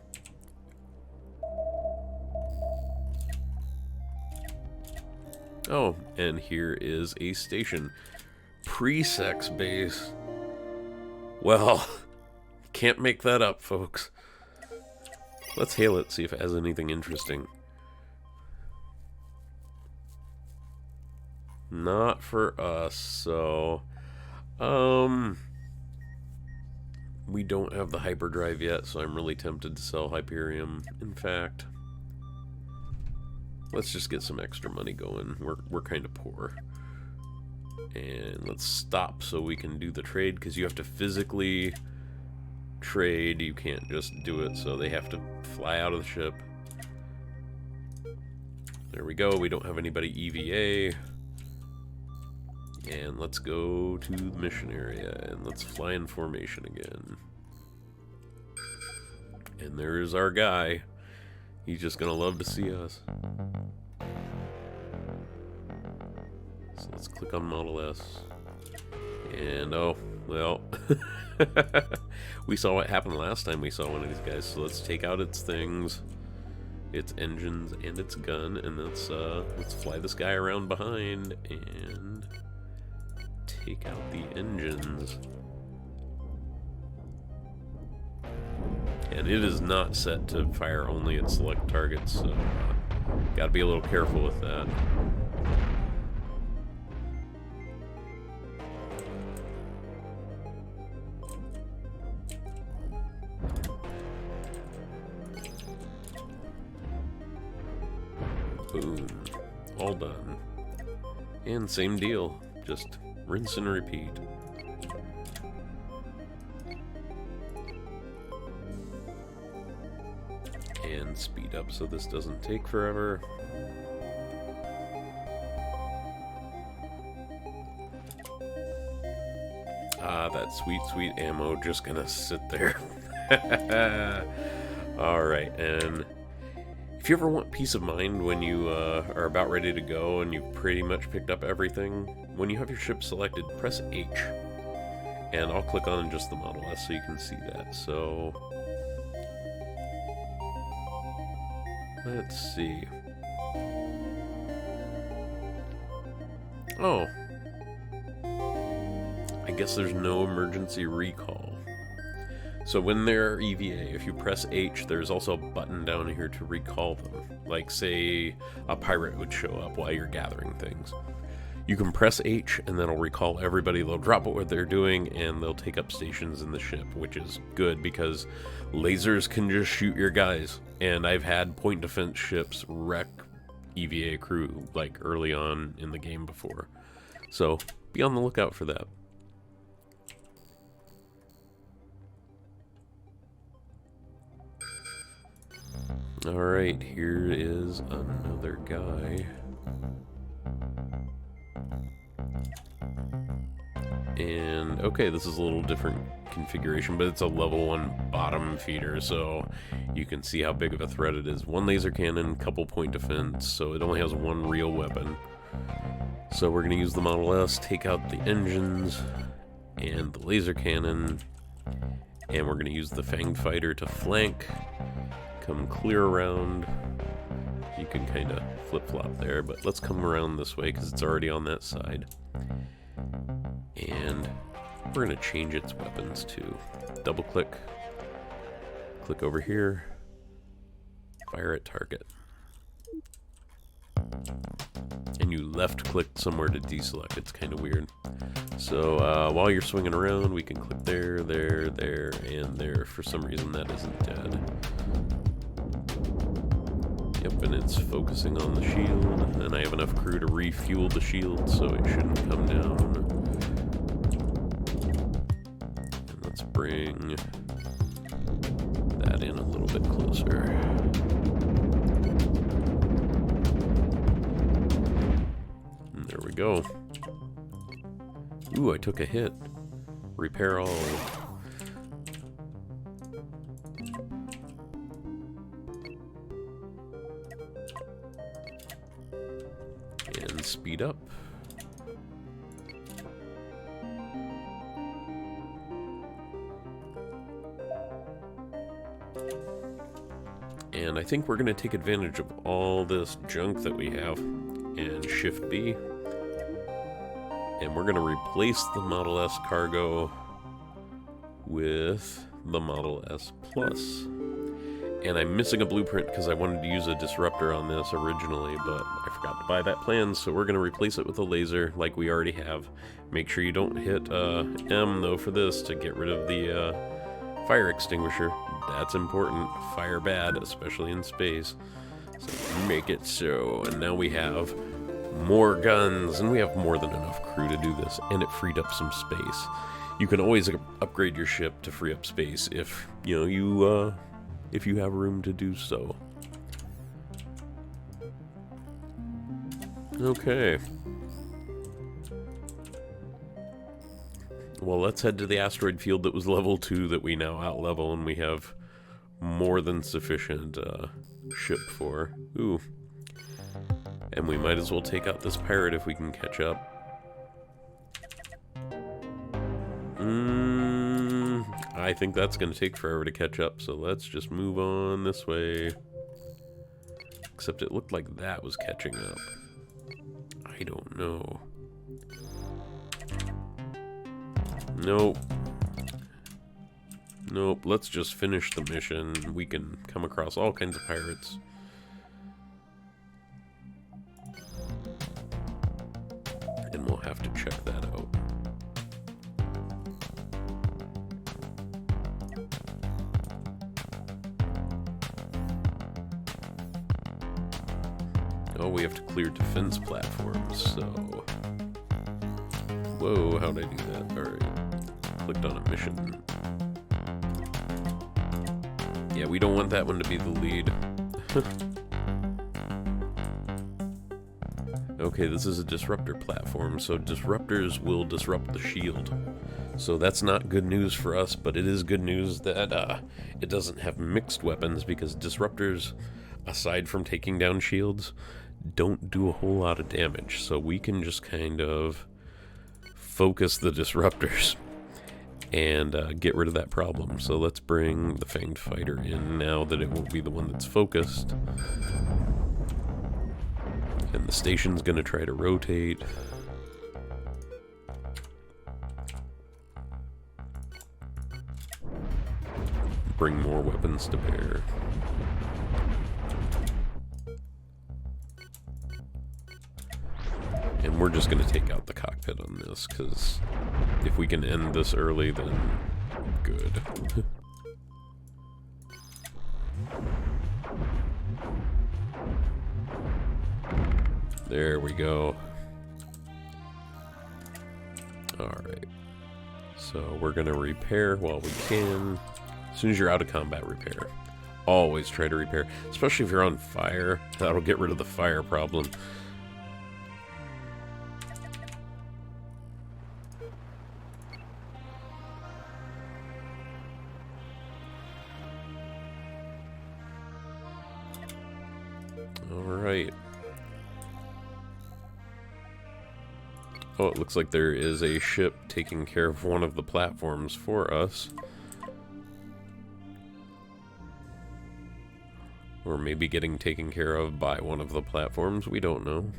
Oh, and here is a station. Pre-sex base. Well, can't make that up, folks. Let's hail it, see if it has anything interesting. Not for us, so... we don't have the hyperdrive yet, so I'm really tempted to sell Hyperium. In fact... let's just get some extra money going. We're kind of poor. And let's stop so we can do the trade, because you have to physically trade. You can't just do it, so they have to fly out of the ship. There we go. We don't have anybody EVA. And let's go to the mission area, and let's fly in formation again. And there's our guy. He's just gonna love to see us. So let's click on Model S. And oh, well, we saw what happened last time we saw one of these guys. So let's take out its things, its engines, and its gun, and let's fly this guy around behind and take out the engines. And it is not set to fire only at select targets, so gotta be a little careful with that. Boom. All done. And same deal. Just rinse and repeat. And speed up so this doesn't take forever. Ah, that sweet, sweet ammo just gonna sit there. Alright, and if you ever want peace of mind when you are about ready to go and you've pretty much picked up everything, when you have your ship selected, press H. And I'll click on just the Model S so you can see that. So let's see. Oh. I guess there's no emergency recall. So when they're EVA, if you press H, there's also a button down here to recall them. Like, say, a pirate would show up while you're gathering things. You can press H, and that'll recall everybody. They'll drop what they're doing, and they'll take up stations in the ship, which is good because lasers can just shoot your guys. And I've had point defense ships wreck EVA crew, like, early on in the game before. So, be on the lookout for that. Alright, here is another guy. And, okay, this is a little different configuration, but it's a level 1 bottom feeder, so you can see how big of a threat it is. 1 laser cannon, couple point defense, so it only has 1 real weapon. So we're going to use the Model S, take out the engines, and the laser cannon, and we're going to use the Fanged Fighter to flank, come clear around. You can kind of flip-flop there, but let's come around this way because it's already on that side. And we're going to change its weapons too. Double click, click over here, fire at target. And you left click somewhere to deselect. It's kind of weird. So while you're swinging around, we can click there, there, there, and there. For some reason that isn't dead. Yep, and it's focusing on the shield, and I have enough crew to refuel the shield, so it shouldn't come down. And let's bring that in a little bit closer. And there we go. Ooh, I took a hit. Repair all. And speed up. And I think we're going to take advantage of all this junk that we have and Shift B. And we're going to replace the Model S cargo with the Model S Plus. And I'm missing a blueprint because I wanted to use a disruptor on this originally, but I forgot to buy that plan, so we're going to replace it with a laser like we already have. Make sure you don't hit M, though, for this to get rid of the fire extinguisher. That's important. Fire bad, especially in space. So make it so. And now we have more guns, and we have more than enough crew to do this, and it freed up some space. You can always upgrade your ship to free up space if, you know, if you have room to do so. Okay. Well, let's head to the asteroid field that was level 2 that we now out-level, and we have more than sufficient ship for. Ooh. And we might as well take out this pirate if we can catch up. I think that's going to take forever to catch up, so let's just move on this way. Except it looked like that was catching up. I don't know. Nope. Nope, let's just finish the mission. We can come across all kinds of pirates. And we'll have to check that out. Oh, we have to clear defense platforms, so... Whoa, how'd I do that? Alright. Clicked on a mission. Yeah, we don't want that one to be the lead. Okay, this is a disruptor platform, so disruptors will disrupt the shield. So that's not good news for us, but it is good news that it doesn't have mixed weapons, because disruptors, aside from taking down shields, don't do a whole lot of damage. So we can just kind of focus the disruptors and get rid of that problem. So let's bring the Fanged Fighter in now that it won't be the one that's focused. And the station's gonna try to rotate. bring more weapons to bear. And we're just going to take out the cockpit on this, because if we can end this early, then good. There we go. Alright. So we're going to repair while we can. As soon as you're out of combat, repair. Always try to repair. Especially if you're on fire. That'll get rid of the fire problem. Alright. Oh, it looks like there is a ship taking care of one of the platforms for us. Or maybe getting taken care of by one of the platforms, we don't know.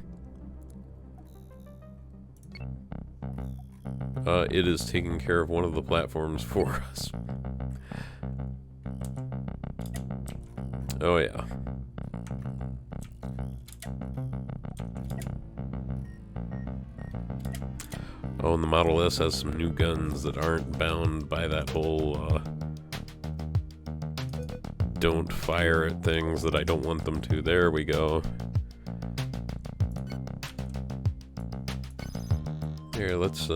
It is taking care of one of the platforms for us. Oh yeah. Oh, and the Model S has some new guns that aren't bound by that whole, don't fire at things that I don't want them to. There we go. Here, let's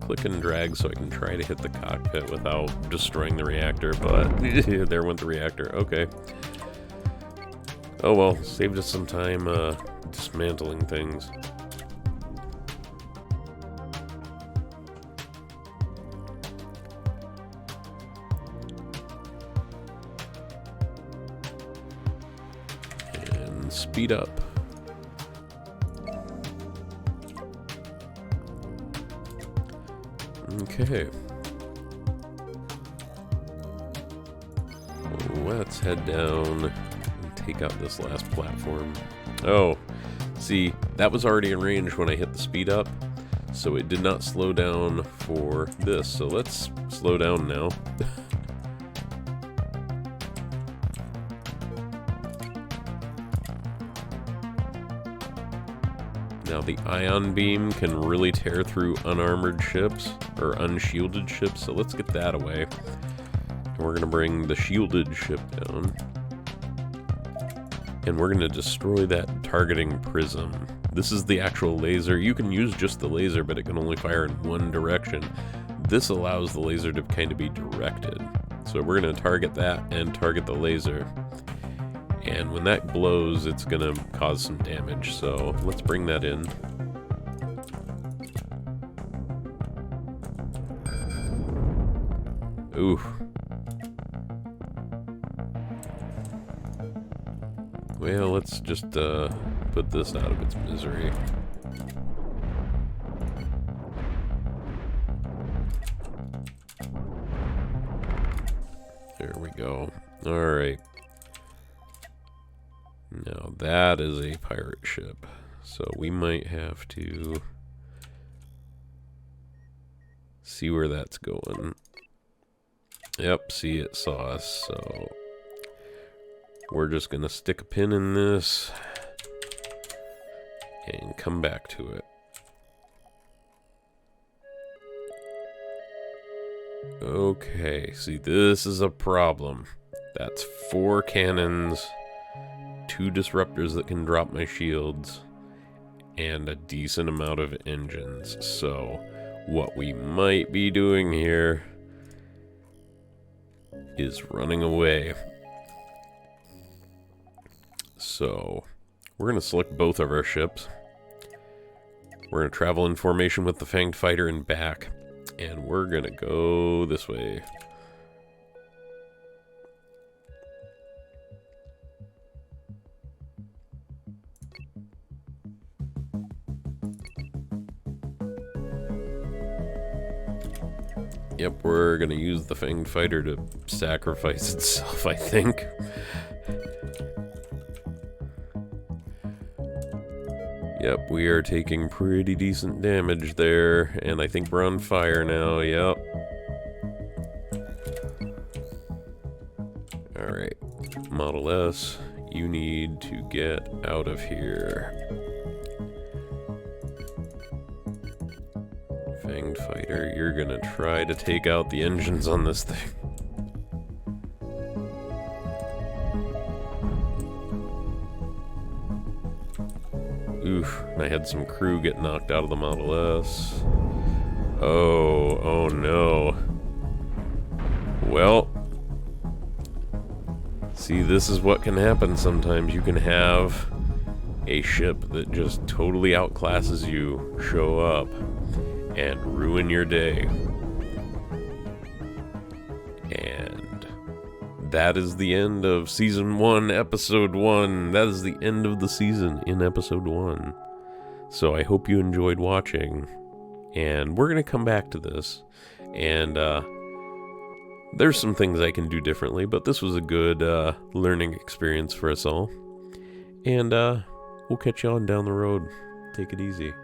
click and drag so I can try to hit the cockpit without destroying the reactor, but there went the reactor. Okay. Oh well, saved us some time dismantling things. And speed up. Okay. Let's head down. Take out this last platform. Oh, see, that was already in range when I hit the speed up, so it did not slow down for this. So let's slow down now. Now the ion beam can really tear through unarmored ships, or unshielded ships, so let's get that away. And we're going to bring the shielded ship down. And we're going to destroy that targeting prism. This is the actual laser. You can use just the laser, but it can only fire in one direction. This allows the laser to kind of be directed. So we're going to target that and target the laser. And when that blows, it's going to cause some damage. So let's bring that in. Ooh. Well, let's just put this out of its misery. There we go. Alright. Now that is a pirate ship. So we might have to see where that's going. Yep, see, it saw us, so we're just gonna stick a pin in this and come back to it. Okay, see, this is a problem. That's 4 cannons, 2 disruptors that can drop my shields, and a decent amount of engines. So what we might be doing here is running away. So we're going to select both of our ships. We're going to travel in formation with the Fanged Fighter and back. And we're going to go this way. Yep, we're going to use the Fanged Fighter to sacrifice itself, I think. Yep, we are taking pretty decent damage there, and I think we're on fire now, yep. Alright, Model S, you need to get out of here. Fanged Fighter, you're gonna try to take out the engines on this thing. Oof, and I had some crew get knocked out of the Model S. Oh no. Well, see, this is what can happen sometimes. You can have a ship that just totally outclasses you show up and ruin your day. And that is the end of Season 1, Episode 1. That is the end of the season in Episode 1. So I hope you enjoyed watching. And we're going to come back to this. And there's some things I can do differently, but this was a good learning experience for us all. And we'll catch you on down the road. Take it easy.